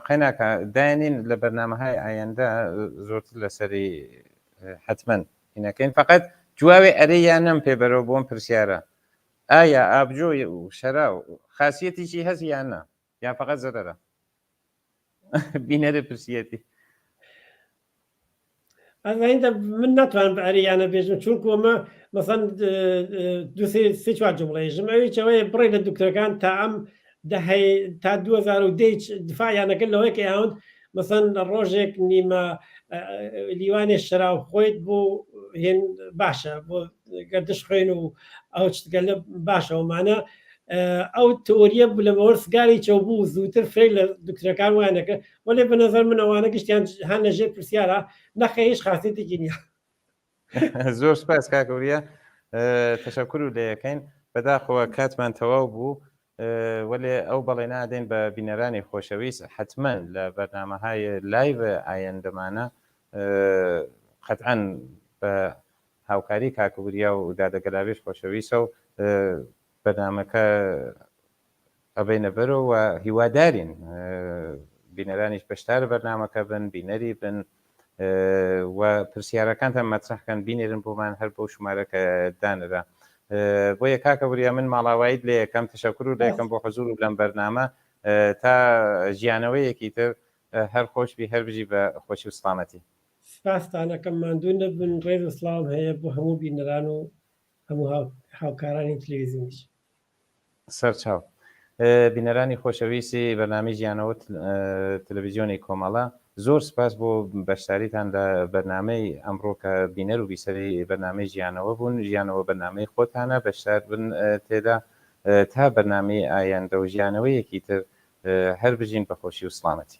قەیناکە داێنین لە بەرنامەهای ئایندە زۆرتر لەسەری حتمەن هینەکەین فقط جواوێ ئەرێ یان نەم پێبەرەوە بۆم پرسیارە ئایا ئابجۆ و شەرا و خاصیەتیشی هەزی یاننا یان فقط زەرەرە بینەرە پرسیەتی ئەیندا من ناتوانم بە ئەریانە بێژم چونکو ئەمە مەسەن سێ چوار جمڵەیژم ئەوەیەوەی بڕێ لە دکتۆرەکان تا ئەم تا 2010 دفاعیانەکە لەوەی کە یاوند مەسەن ڕۆژێک نیمە لیوانێ شەراو خۆیت بۆ هێن باشە بۆ گەردش خوێن و ئەو شتگەلە باشەوەمانە ئەو تۆریە لە بەوەرسگاری چەو بوو زووتر فێ لە دکتۆرەکان وانەکە وەێ بە نەزەر من ئەوانە گشتیان هەن لەژێر پرسیارە نەخە هیچ خاصێتێکی نییە. زۆر سپاس کاکەوریە تەشەکر و لە یەکەین بەداخەوە کاتمان تەواو بوو وەلێ ئەو بەڵێ نادەین بە بینەرانی خۆشەویست حتمما لە بەرنامەهای لایڤ ئایندەمانە قەتعەن بە هاوکاری کاکبوریا و دادەگەلاویش خۆشەویستە و بەرنامەکە ئەبینە بەرەوە هیوادارین بینەرانیش بەشدار بەرنامەکە بن بینەری بن و پرسیارەکانتان مەترەحکەن بینێرن بۆمان هەر بۆ شمارەکە دانرا بۆیە کاکەبوریا من ماڵاوایت لێ یەکەم تەشەکر و لە یەکەم بۆ حەزور و لەم بەرنامە تا ژیانەوەیەکی تر هەر خۆشبی هەر بژی بە خۆشی و سڵامەتی سپاستانەکەم ماندوو نەبن ڕێز و سڵاوم هەیە بۆ هەموو بینەران و هەموو هاوکارانی تلویزیونیش سەرچاو بینەرانی خۆشەویستی بەرنامی ژیانەوە تەلەڤیزیۆنی کۆمەڵە زۆر سپاس بۆ بەشداریتان لە بەرنامەی ئەمڕۆ کە بینەر و بیسەری بەرنامەی ژیانەوە بوون ژیانەوە بەرنامەی خۆتانە بەشدار بن تێدا تا بەرنامەی ئایندە و ژیانەوەیەکی تر هەر بژین بە خۆشی و سڵامەتی